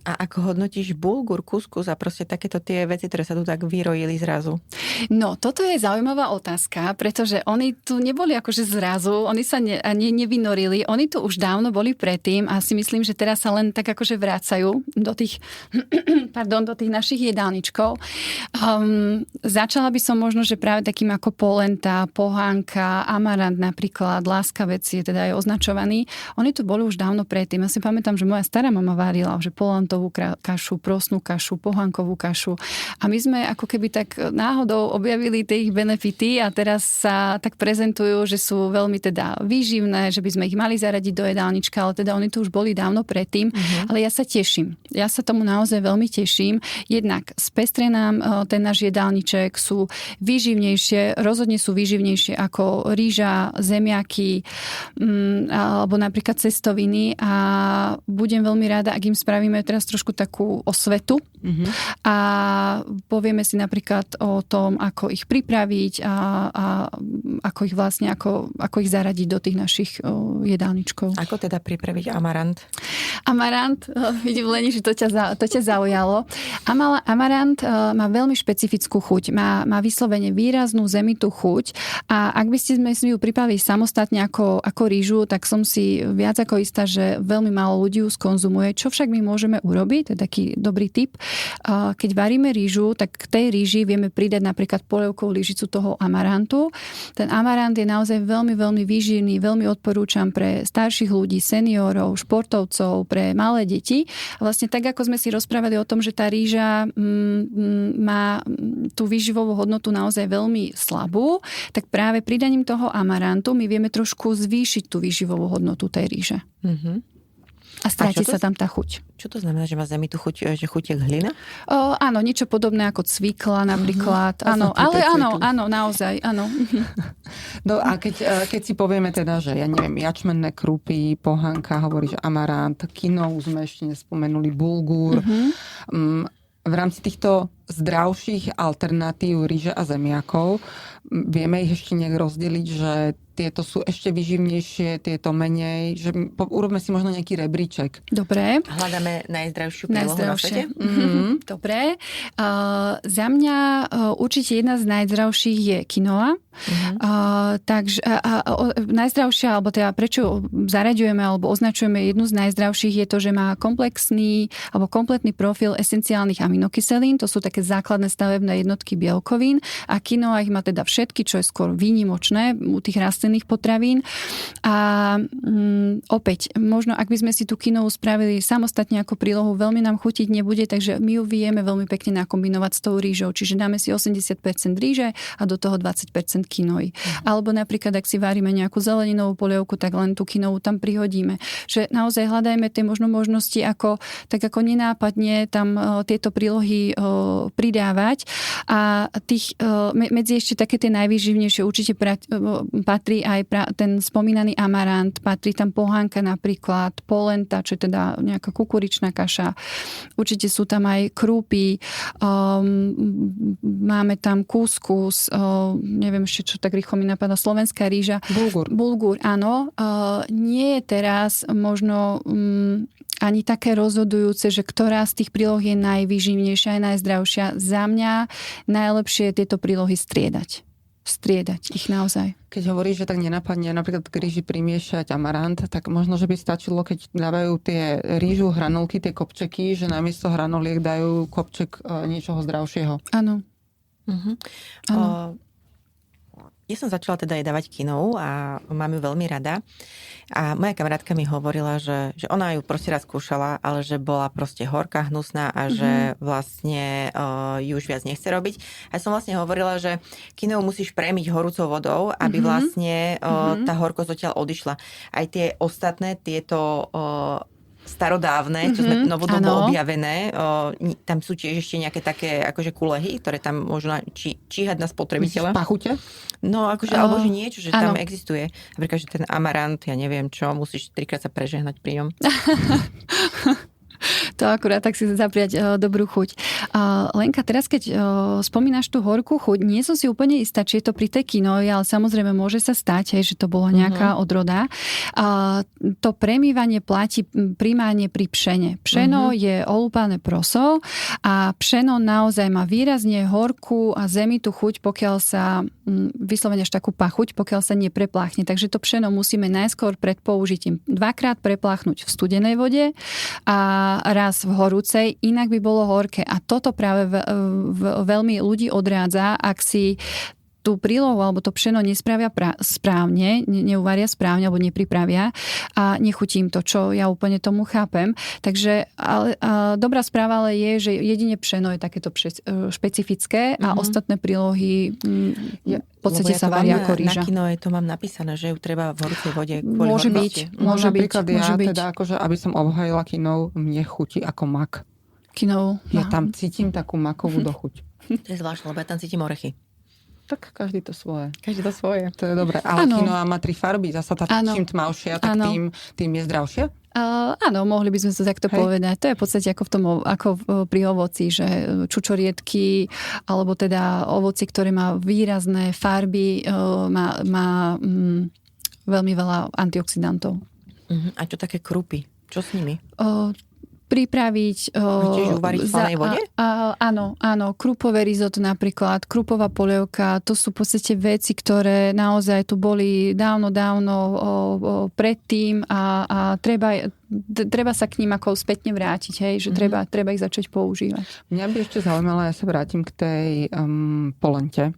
A ako hodnotíš bulgur, kuskus a proste takéto tie veci, ktoré sa tu tak vyrojili zrazu? No, toto je zaujímavá otázka, pretože oni tu neboli akože zrazu, oni sa nevynorili, oni tu už dávno boli predtým a si myslím, že teraz sa len tak akože vracajú do tých našich jedálničkov. Začala by som možno, že práve takým ako polenta, pohánka, amarant napríklad, láskavec je teda aj označovaný. Oni tu boli už dávno predtým. Ja si pamätám, že moja stará mama varila, že polantovú kašu, prosnú kašu, pohánkovú kašu. A my sme ako keby tak náhodou objavili tie ich benefity a teraz sa tak prezentujú, že sú veľmi teda výživné, že by sme ich mali zaradiť do jedálnička, ale teda oni tu už boli dávno predtým. Ale ja sa teším. Ja sa tomu naozaj veľmi teším. Jednak spestrie nám ten náš jedálniček, sú výživnejšie, rozhodne sú výživnejšie ako rýža, zemiaky alebo napríklad cestoviny a budem veľmi rada, ak im spravíme teraz trošku takú osvetu a povieme si napríklad o tom, ako ich pripraviť a ako ich vlastne, ako ich zaradiť do tých našich jedálničkov. Ako teda pripraviť amarant? Amarant, vidím Leni, že to ťa zaujalo. Amarant má veľmi špecifickú chuť. Má vyslovene výraznú zemitú chuť a ak by sme si ju pripravili samostatne ako rýžu, tak som si viac ako istá, že veľmi málo ľudí ju skonzumuje. Čo však my môžeme urobiť, to je taký dobrý tip. Keď varíme rýžu, tak k tej rýži vieme pridať napríklad polievkovú lyžicu toho amarantu. Ten amarant je naozaj veľmi, veľmi výživný, veľmi odporúčam pre starších ľudí, seniorov, športovcov, pre malé deti. A vlastne tak, ako sme si rozprávali o tom, že tá rýža má tú výživovú hodnotu naozaj veľmi slabú, tak práve pridaním toho amarantu my vieme trošku zvýšiť tú výživovú hodnotu tej rýže. A stráti sa tam tá chuť. Čo to znamená, že má zemitú chuť, že chuť je hlina? Áno, niečo podobné ako cvikla napríklad. Áno, ale áno, naozaj, áno. No a keď si povieme teda, že ja neviem, jačmenné krupy, pohánka, hovoríš amarant, kinov sme ešte nespomenuli, bulgur. V rámci týchto zdravších alternatív ríže a zemiakov vieme ich ešte nejak rozdeliť, že tieto sú ešte výživnejšie, tieto menej, že urobme si možno nejaký rebríček. Dobre. Hľadáme najzdravšiu prílohu na svete? Dobre. Za mňa určite jedna z najzdravších je quinoa. Takže najzdravšia, alebo teda prečo zaraďujeme alebo označujeme jednu z najzdravších je to, že má komplexný alebo kompletný profil esenciálnych aminokyselín. To sú také základné stavebné jednotky bielkovín a quinoa ich má teda všetky, čo je skôr výnimočné u tých rastlín silných potravín. A opäť, možno ak by sme si tú kinovú spravili samostatne ako prílohu, veľmi nám chutiť nebude, takže my ju vieme veľmi pekne nakombinovať s tou rýžou. Čiže dáme si 80% rýže a do toho 20% kinoj. Alebo napríklad, ak si varíme nejakú zeleninovú polievku, tak len tú kinovú tam prihodíme. Že naozaj hľadajme tie možnosti, ako nenápadne tam tieto prílohy pridávať. A tých, medzi ešte také tie najvýživnejšie určite patrí aj ten spomínaný amarant, patrí tam pohánka napríklad, polenta, čo je teda nejaká kukuričná kaša. Určite sú tam aj krúpy, máme tam kuskus, neviem ešte, čo tak rýchlo mi napadá, slovenská rýža. Bulgur, áno. Nie je teraz možno ani také rozhodujúce, že ktorá z tých príloh je najvýživnejšia a najzdravšia. Za mňa najlepšie je tieto prílohy striedať ich naozaj. Keď hovoríš, že tak nenapadne napríklad k rýži primiešať amarant, tak možno, že by stačilo, keď dávajú tie rýžu hranolky, tie kopčeky, že namiesto hranoliek dajú kopček niečoho zdravšieho. Áno. Ja som začala teda aj dávať kinou a mám ju veľmi rada. A moja kamarátka mi hovorila, že ona ju proste raz skúšala, ale že bola proste horká, hnusná a že vlastne ju už viac nechce robiť. A som vlastne hovorila, že kinou musíš premiť horúcou vodou, aby vlastne tá horkosť odtiaľ odišla. Aj tie ostatné, tieto starodávne, čo sme novodobo objavené. Tam sú tiež ešte nejaké také akože kulehy, ktoré tam môžu číhať na spotrebiteľa. Pachute? No, akože, alebo že niečo, že tam existuje. Napríklad, že ten amarant, ja neviem čo, musíš 3-krát sa prežehnať pri ňom. To akurát tak si zapriať dobrú chuť. Lenka, teraz keď spomínaš tú horkú chuť, nie som si úplne istá, či je to pri tej kinoji, ale samozrejme môže sa stať, že to bola nejaká odroda. To premývanie platí primárne pri pšene. Pšeno je olúpané proso a pšeno naozaj má výrazne horkú a zemitú chuť, pokiaľ sa vyslovene až takú pachuť, pokiaľ sa neprepláchne. Takže to pšeno musíme najskôr pred použitím 2-krát prepláchnuť v studenej vode a raz v horúcej, inak by bolo horké. A toto práve veľmi ľudí odrádza, ak si tú prílohu alebo to pšeno nespravia správne, neuvaria správne alebo nepripravia a nechutí im to, čo ja úplne tomu chápem. Takže dobrá správa ale je, že jedine pšeno je takéto špecifické a ostatné prílohy v podstate sa varia ako rýža. Na kinoje to mám napísané, že ju treba v horúcej vode. Môže byť. Napríklad ja teda akože, aby som obhajila kinov, mne chutí ako mak. Kinov. Ja tam cítim takú makovú dochuť. To je zvláštne, lebo ja tam cítim orechy. Tak každý to svoje. Každý to svoje. To je dobré. Ale quinoa má 3 farby. Zasa tá čím tmavšia, tak tým je zdravšia? Áno, mohli by sme to takto povedať. To je v podstate ako pri ovoci, že čučoriedky, alebo teda ovoci, ktoré má výrazné farby, má veľmi veľa antioxidantov. A čo také krupy? Čo s nimi? Pripraviť... Tiež uvariť v slanej vode? Áno. Krupové risotto napríklad, krupová polievka, to sú v podstate veci, ktoré naozaj tu boli dávno predtým a treba sa k ním ako spätne vrátiť, hej, že treba ich začať používať. Mňa by ešte zaujímalo, ja sa vrátim k tej polente.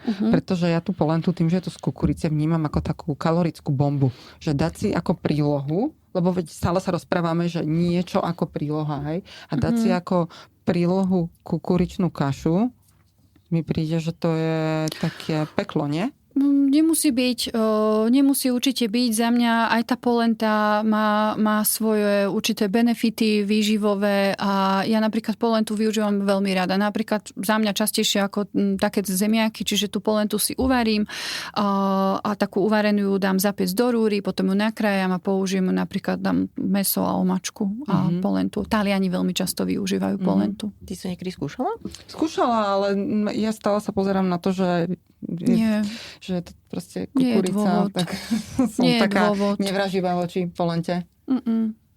Pretože ja tú polentu tým, že je to z kukurice, vnímam ako takú kalorickú bombu. Že dať si ako prílohu, lebo veď stále sa rozprávame, že niečo ako príloha, hej? A dať si ako prílohu kukuričnú kašu, mi príde, že to je také peklo, nie? Nemusí určite byť. Za mňa aj tá polenta má svoje určité benefity výživové a ja napríklad polentu využívam veľmi rada. Napríklad za mňa častejšie ako také zemiaky, čiže tú polentu si uvarím a takú uvarenú ju dám zapiecť do rúry, potom ju nakrájam a použijem napríklad dám mäso a omačku a polentu. Taliani veľmi často využívajú polentu. Ty si niekedy skúšala? Skúšala, ale ja stále sa pozerám na to, že je to proste kukurica, tak som taká nevraživá voči polente.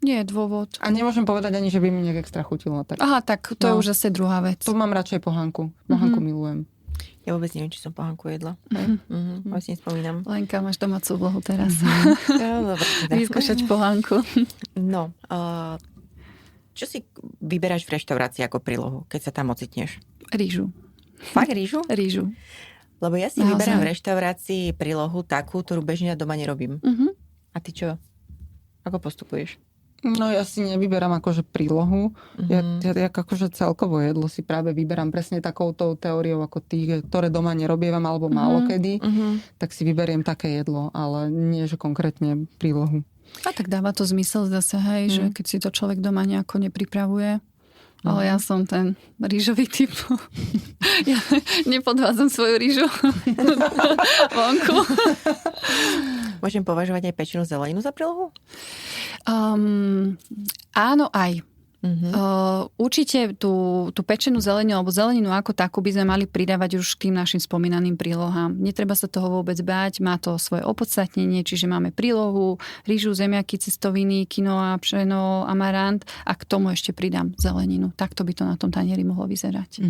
Nie je dôvod. A nemôžem povedať ani, že by mi nejak extra chutilo. Tak. Aha, tak to je už zase druhá vec. Tu mám radšej pohánku. Pohánku milujem. Ja vôbec neviem, či som pohánku jedla. Vôbec nespomínam. Lenka, máš domácu úlohu teraz. Vyskúšať pohánku. No, čo si vyberáš v reštaurácii ako prílohu, keď sa tam ocitneš? Rýžu. Fakt rýžu? Rýžu. Lebo ja si vyberám v reštaurácii prílohu takú, ktorú bežne doma nerobím. Uh-huh. A ty čo? Ako postupuješ? No ja si nevyberám akože prílohu. Ja akože celkovo jedlo si práve vyberám presne takouto teóriou ako tých, ktoré doma nerobievam alebo málo kedy. Tak si vyberiem také jedlo, ale nie, že konkrétne prílohu. A tak dáva to zmysel zase, hej, že keď si to človek doma nejako nepripravuje. Ale ja som ten rýžový typ. Ja nepodvádzam svoju rýžu vonku. Môžem považovať aj pečenú zeleninu za prílohu? Áno, aj. Určite tú pečenú zeleninu alebo zeleninu ako takú by sme mali pridávať už k tým našim spomínaným prílohám. Netreba sa toho vôbec báť, má to svoje opodstatnenie, čiže máme prílohu, rýžu, zemiaky, cestoviny, quinoa, pšeno, amarant a k tomu ešte pridám zeleninu. Takto by to na tom tanieri mohlo vyzerať.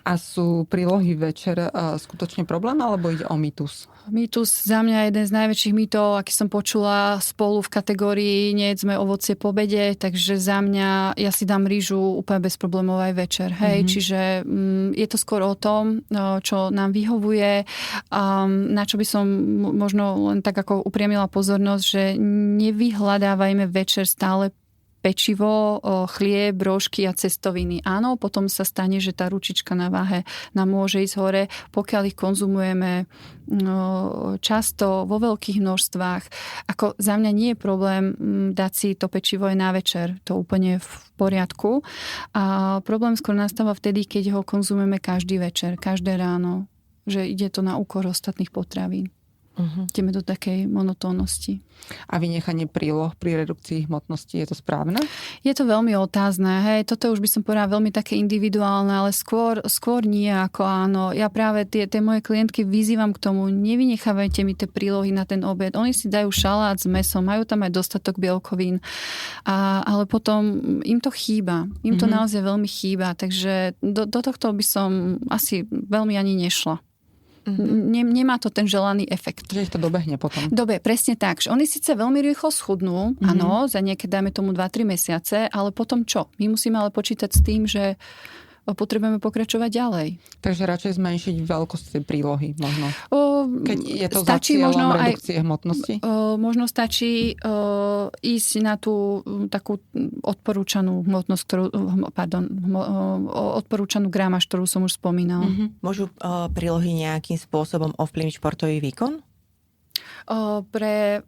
A sú prílohy večer skutočne problém, alebo ide o mýtus? Mýtus za mňa je jeden z najväčších mýtov, aký som počula spolu v kategórii nejedzme ovocie po obede, takže za mňa ja si dám rýžu úplne bez problémov aj večer. Hej, čiže je to skôr o tom, čo nám vyhovuje, na čo by som možno len tak ako upriamila pozornosť, že nevyhľadávajme večer stále pečivo, chlieb, brožky a cestoviny. Áno, potom sa stane, že tá ručička na váhe nám môže ísť hore, pokiaľ ich konzumujeme často, vo veľkých množstvách. Ako za mňa nie je problém dať si to pečivo aj na večer. To úplne v poriadku. A problém skôr nastáva vtedy, keď ho konzumujeme každý večer, každé ráno. Že ide to na úkor ostatných potravín. Ideme do takej monotónnosti. A vynechanie príloh pri redukcii hmotnosti, je to správne? Je to veľmi otázne. Hej. Toto už by som povedala veľmi také individuálne, ale skôr nie ako áno. Ja práve tie moje klientky vyzývam k tomu, nevynechávajte mi tie prílohy na ten obed. Oni si dajú šalát s mäsom, majú tam aj dostatok bielkovín, ale potom im to chýba. Im to naozaj veľmi chýba. Takže do tohto by som asi veľmi ani nešla. Nemá to ten želaný efekt. Že ich to dobehne potom. Dobre, presne tak. Že oni síce veľmi rýchlo schudnú, áno, za niekedy dajme tomu 2-3 mesiace, ale potom čo? My musíme ale počítať s tým, že potrebujeme pokračovať ďalej. Takže radšej zmenšiť veľkosť tej prílohy možno. Keď je to za stačí cieľom redukcie hmotnosti? Možno stačí ísť na tú takú odporúčanú hmotnosť, odporúčanú gramáž, ktorú som už spomínala. Môžu prílohy nejakým spôsobom ovplyvniť športový výkon?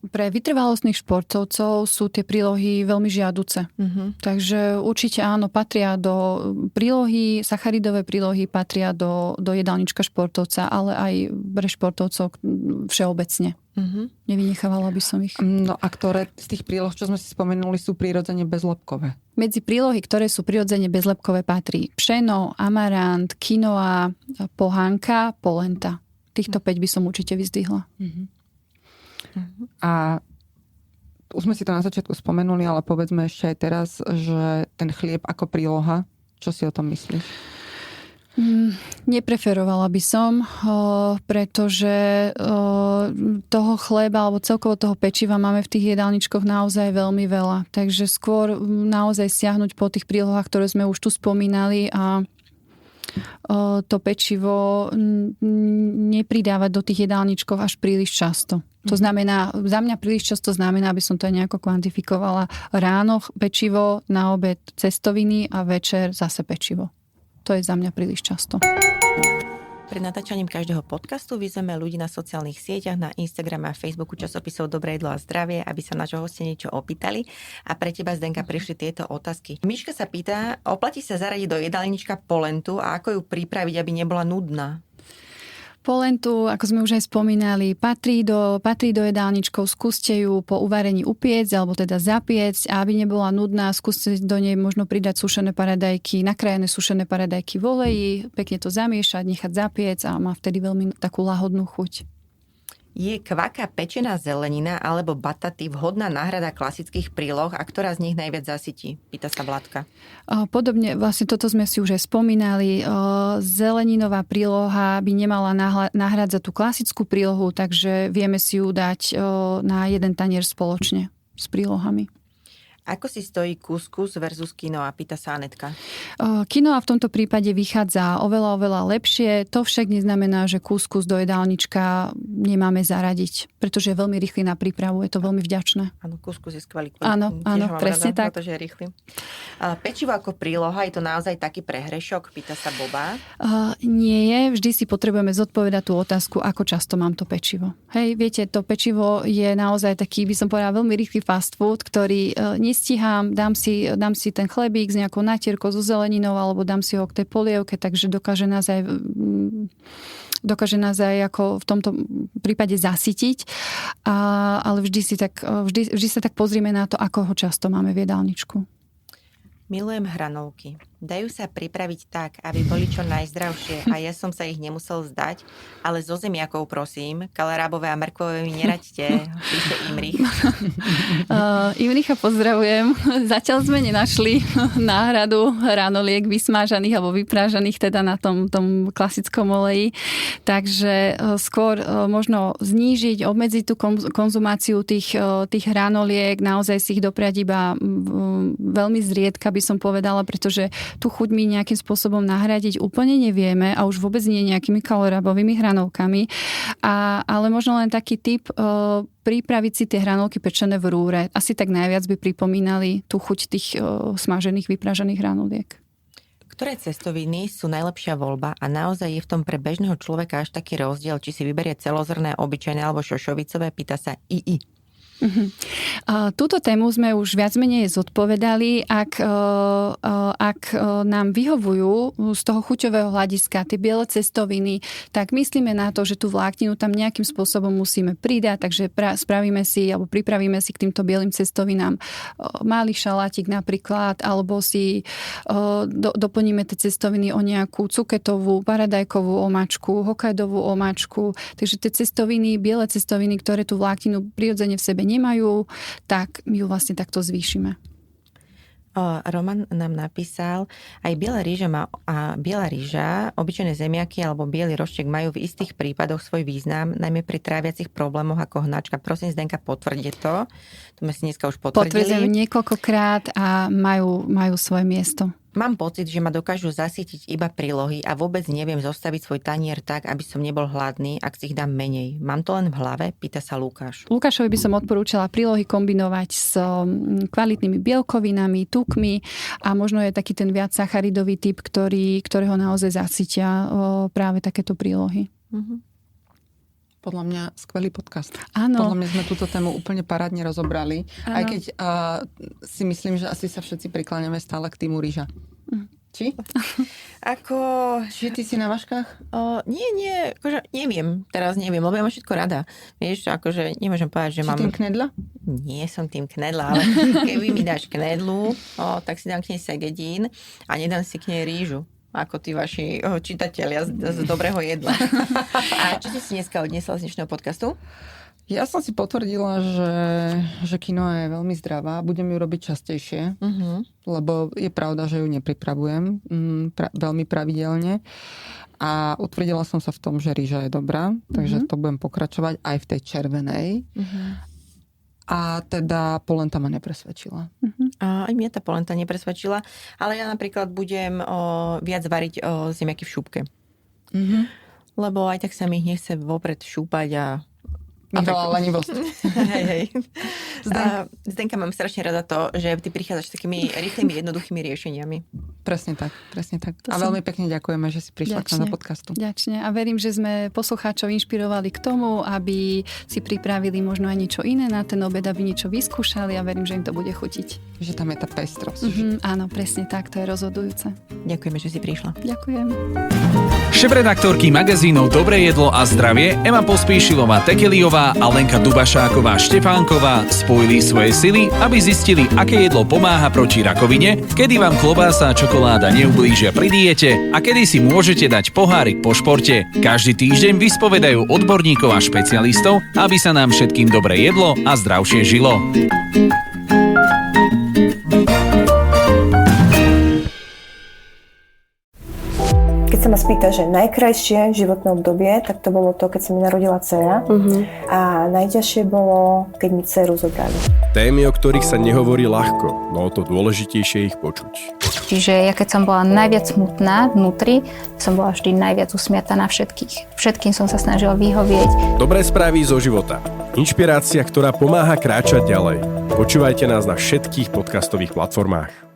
Pre vytrvalostných športovcov sú tie prílohy veľmi žiaduce. Takže určite áno, patria do prílohy, sacharidové prílohy patria do jedálnička športovca, ale aj pre športovcov všeobecne. Nevynechávala by som ich. No a ktoré z tých príloh, čo sme si spomenuli, sú prirodzene bezlepkové? Medzi prílohy, ktoré sú prirodzene bezlepkové, patrí pšeno, amarant, quinoa, pohánka, polenta. Týchto 5 by som určite vyzdvihla. A už sme si to na začiatku spomenuli, ale povedzme ešte aj teraz, že ten chlieb ako príloha, čo si o tom myslíš? Nepreferovala by som, pretože toho chleba alebo celkovo toho pečiva máme v tých jedálničkoch naozaj veľmi veľa. Takže skôr naozaj siahnuť po tých prílohách, ktoré sme už tu spomínali a to pečivo nepridávať do tých jedálničkov až príliš často. To znamená, za mňa príliš často znamená, aby som to aj nejako kvantifikovala. Ráno pečivo, na obed cestoviny a večer zase pečivo. To je za mňa príliš často. Pred natáčaním každého podcastu vyzveme ľudí na sociálnych sieťach, na Instagrame a Facebooku časopisov Dobré jedlo a zdravie, aby sa nášho hostia niečo opýtali. A pre teba, Zdenka, prišli tieto otázky. Miška sa pýta, oplatí sa zaradiť do jedálnička polentu a ako ju pripraviť, aby nebola nudná? Polentu, ako sme už aj spomínali, patrí do jedálničkov, skúste ju po uvarení upiecť, alebo teda zapiecť a aby nebola nudná, skúste do nej možno pridať sušené paradajky, nakrájené sušené paradajky v oleji, pekne to zamiešať, nechať zapiecť a má vtedy veľmi takú lahodnú chuť. Je kvaka pečená zelenina alebo bataty vhodná náhrada klasických príloh a ktorá z nich najviac zasytí? Pýta sa Vladka. Podobne, vlastne toto sme si už aj spomínali. Zeleninová príloha by nemala nahrádzať tú klasickú prílohu, takže vieme si ju dať na jeden tanier spoločne s prílohami. Ako si stojí kuskus versus quinoa? Pýta sa Anetka. Quinoa v tomto prípade vychádza oveľa lepšie. To však neznamená, že kuskus do jedálnička nemáme zaradiť, pretože je veľmi rýchly na prípravu. Je to veľmi vďačné. Áno, kuskus je skvelý. Áno, presne tak. Pretože je rýchly. Pečivo ako príloha, je to naozaj taký prehrešok? Pýta sa Boba. Nie je. Vždy si potrebujeme zodpovedať tú otázku, ako často mám to pečivo. Hej, viete, to pečivo je naozaj taký, by som povedala, veľmi rýchly fast food, ktorý nestíham, dám si ten chlebík s nejakou natierkou, so zeleninou, alebo dám si ho k tej polievke, takže dokáže nás aj ako v tomto prípade zasytiť. Ale vždy sa tak pozrieme na to, ako ho často máme v jedálničku. Milujem hranolky. Dajú sa pripraviť tak, aby boli čo najzdravšie a ja som sa ich nemusel zdať, ale zo zemiakov prosím, kalerábové a mrkvové mi neraďte, píšte Imrich. Imricha pozdravujem. Zatiaľ sme nenašli náhradu hranoliek vysmážaných alebo vyprážaných teda na tom klasickom oleji. Takže skôr možno znížiť, obmedziť tú konzumáciu tých hranoliek, naozaj si ich dopriať iba veľmi zriedka, by som povedala, pretože tú chuť my nejakým spôsobom nahradiť úplne nevieme a už vôbec nie nejakými kalorábovými hranolkami. Ale možno len taký tip, pripraviť si tie hranolky pečené v rúre. Asi tak najviac by pripomínali tú chuť tých smažených, vypražených hranoliek. Ktoré cestoviny sú najlepšia voľba a naozaj je v tom pre bežného človeka až taký rozdiel, či si vyberie celozrné, obyčajné alebo šošovicové, pýta sa II. Túto tému sme už viac menej zodpovedali. Ak nám vyhovujú z toho chuťového hľadiska tie biele cestoviny, tak myslíme na to, že tú vlákninu tam nejakým spôsobom musíme pridať, takže pripravíme si k týmto bielým cestovinám malý šalátik napríklad, alebo si doplníme tie cestoviny o nejakú cuketovú, paradajkovú omáčku, hokkajdovú omáčku. Takže tie cestoviny, biele cestoviny, ktoré tú vlákninu prirodzene v sebe nemajú, tak my ju vlastne takto zvýšime. Roman nám napísal, aj biela rýža, obyčajné zemiaky alebo biely roštek majú v istých prípadoch svoj význam, najmä pri tráviacich problémoch ako hnačka. Prosím, Zdenka, potvrdí to. To sme si dneska už potvrdili. Potvrdzujem niekoľkokrát a majú svoje miesto. Mám pocit, že ma dokážu zasytiť iba prílohy a vôbec neviem zostaviť svoj tanier tak, aby som nebol hladný, ak si ich dám menej. Mám to len v hlave? Pýta sa Lukáš. Lukášovi by som odporúčala prílohy kombinovať s kvalitnými bielkovinami, tukmi a možno je taký ten viac sacharidový typ, ktorého naozaj zasytia práve takéto prílohy. Podľa mňa skvelý podcast. Áno. Podľa mňa sme túto tému úplne parádne rozobrali. Áno. Aj keď si myslím, že asi sa všetci prikláňame stále k týmu rýža. Či? Či ty si na vaškách? Nie, akože teraz neviem, lebo ja mám všetko rada. Vieš, akože nemôžem povedať, že mám... Si tým knedla? Nie som tým knedla, ale keby mi dáš knedlu, tak si dám k nej segedín a nedám si k nej rýžu. Ako tí vaši čitatelia z dobrého jedla. A čo si dneska odniesla z dnešného podcastu? Ja som si potvrdila, že quinoa je veľmi zdravá. Budem ju robiť častejšie, lebo je pravda, že ju nepripravujem veľmi pravidelne. A utvrdila som sa v tom, že rýža je dobrá, takže to budem pokračovať aj v tej červenej. A teda polenta ma nepresvedčila. Aj mňa tá polenta nepresvedčila, ale ja napríklad budem viac variť zemiaky v šupke. Lebo aj tak sa mi ich nechce vopred šúpať a Michala lenivosť. Hej. Zdenka, mám strašne rada to, že ty prichádzaš s takými rýchlymi, jednoduchými riešeniami. Presne tak. A veľmi pekne ďakujeme, že si prišla k nám do podcastu. Ďačne. A verím, že sme poslucháčov inšpirovali k tomu, aby si pripravili možno aj niečo iné na ten obed, aby niečo vyskúšali a verím, že im to bude chutiť. Že tam je tá pestrosť. Áno, presne tak, to je rozhodujúce. Ďakujeme, že si prišla. Ďakujem. Šéfredaktorky magazínov Dobré jedlo a zdravie Ema Pospíšilová Tekeliová a Lenka Dubašáková Štefánková spojili svoje sily, aby zistili, aké jedlo pomáha proti rakovine, kedy vám klobása a čokoláda neublížia pri diete a kedy si môžete dať pohárik po športe. Každý týždeň vyspovedajú odborníkov a špecialistov, aby sa nám všetkým dobre jedlo a zdravšie žilo. Keď sa ma spýta, že najkrajšie životné obdobie, tak to bolo to, keď sa mi narodila dcera. A najťažšie bolo, keď mi dceru zobrali. Témy, o ktorých sa nehovorí ľahko, no o to dôležitejšie ich počuť. Čiže ja keď som bola najviac smutná vnútri, som bola vždy najviac usmiatá na všetkých. Všetkým som sa snažila vyhovieť. Dobré správy zo života. Inšpirácia, ktorá pomáha kráčať ďalej. Počúvajte nás na všetkých podcastových platformách.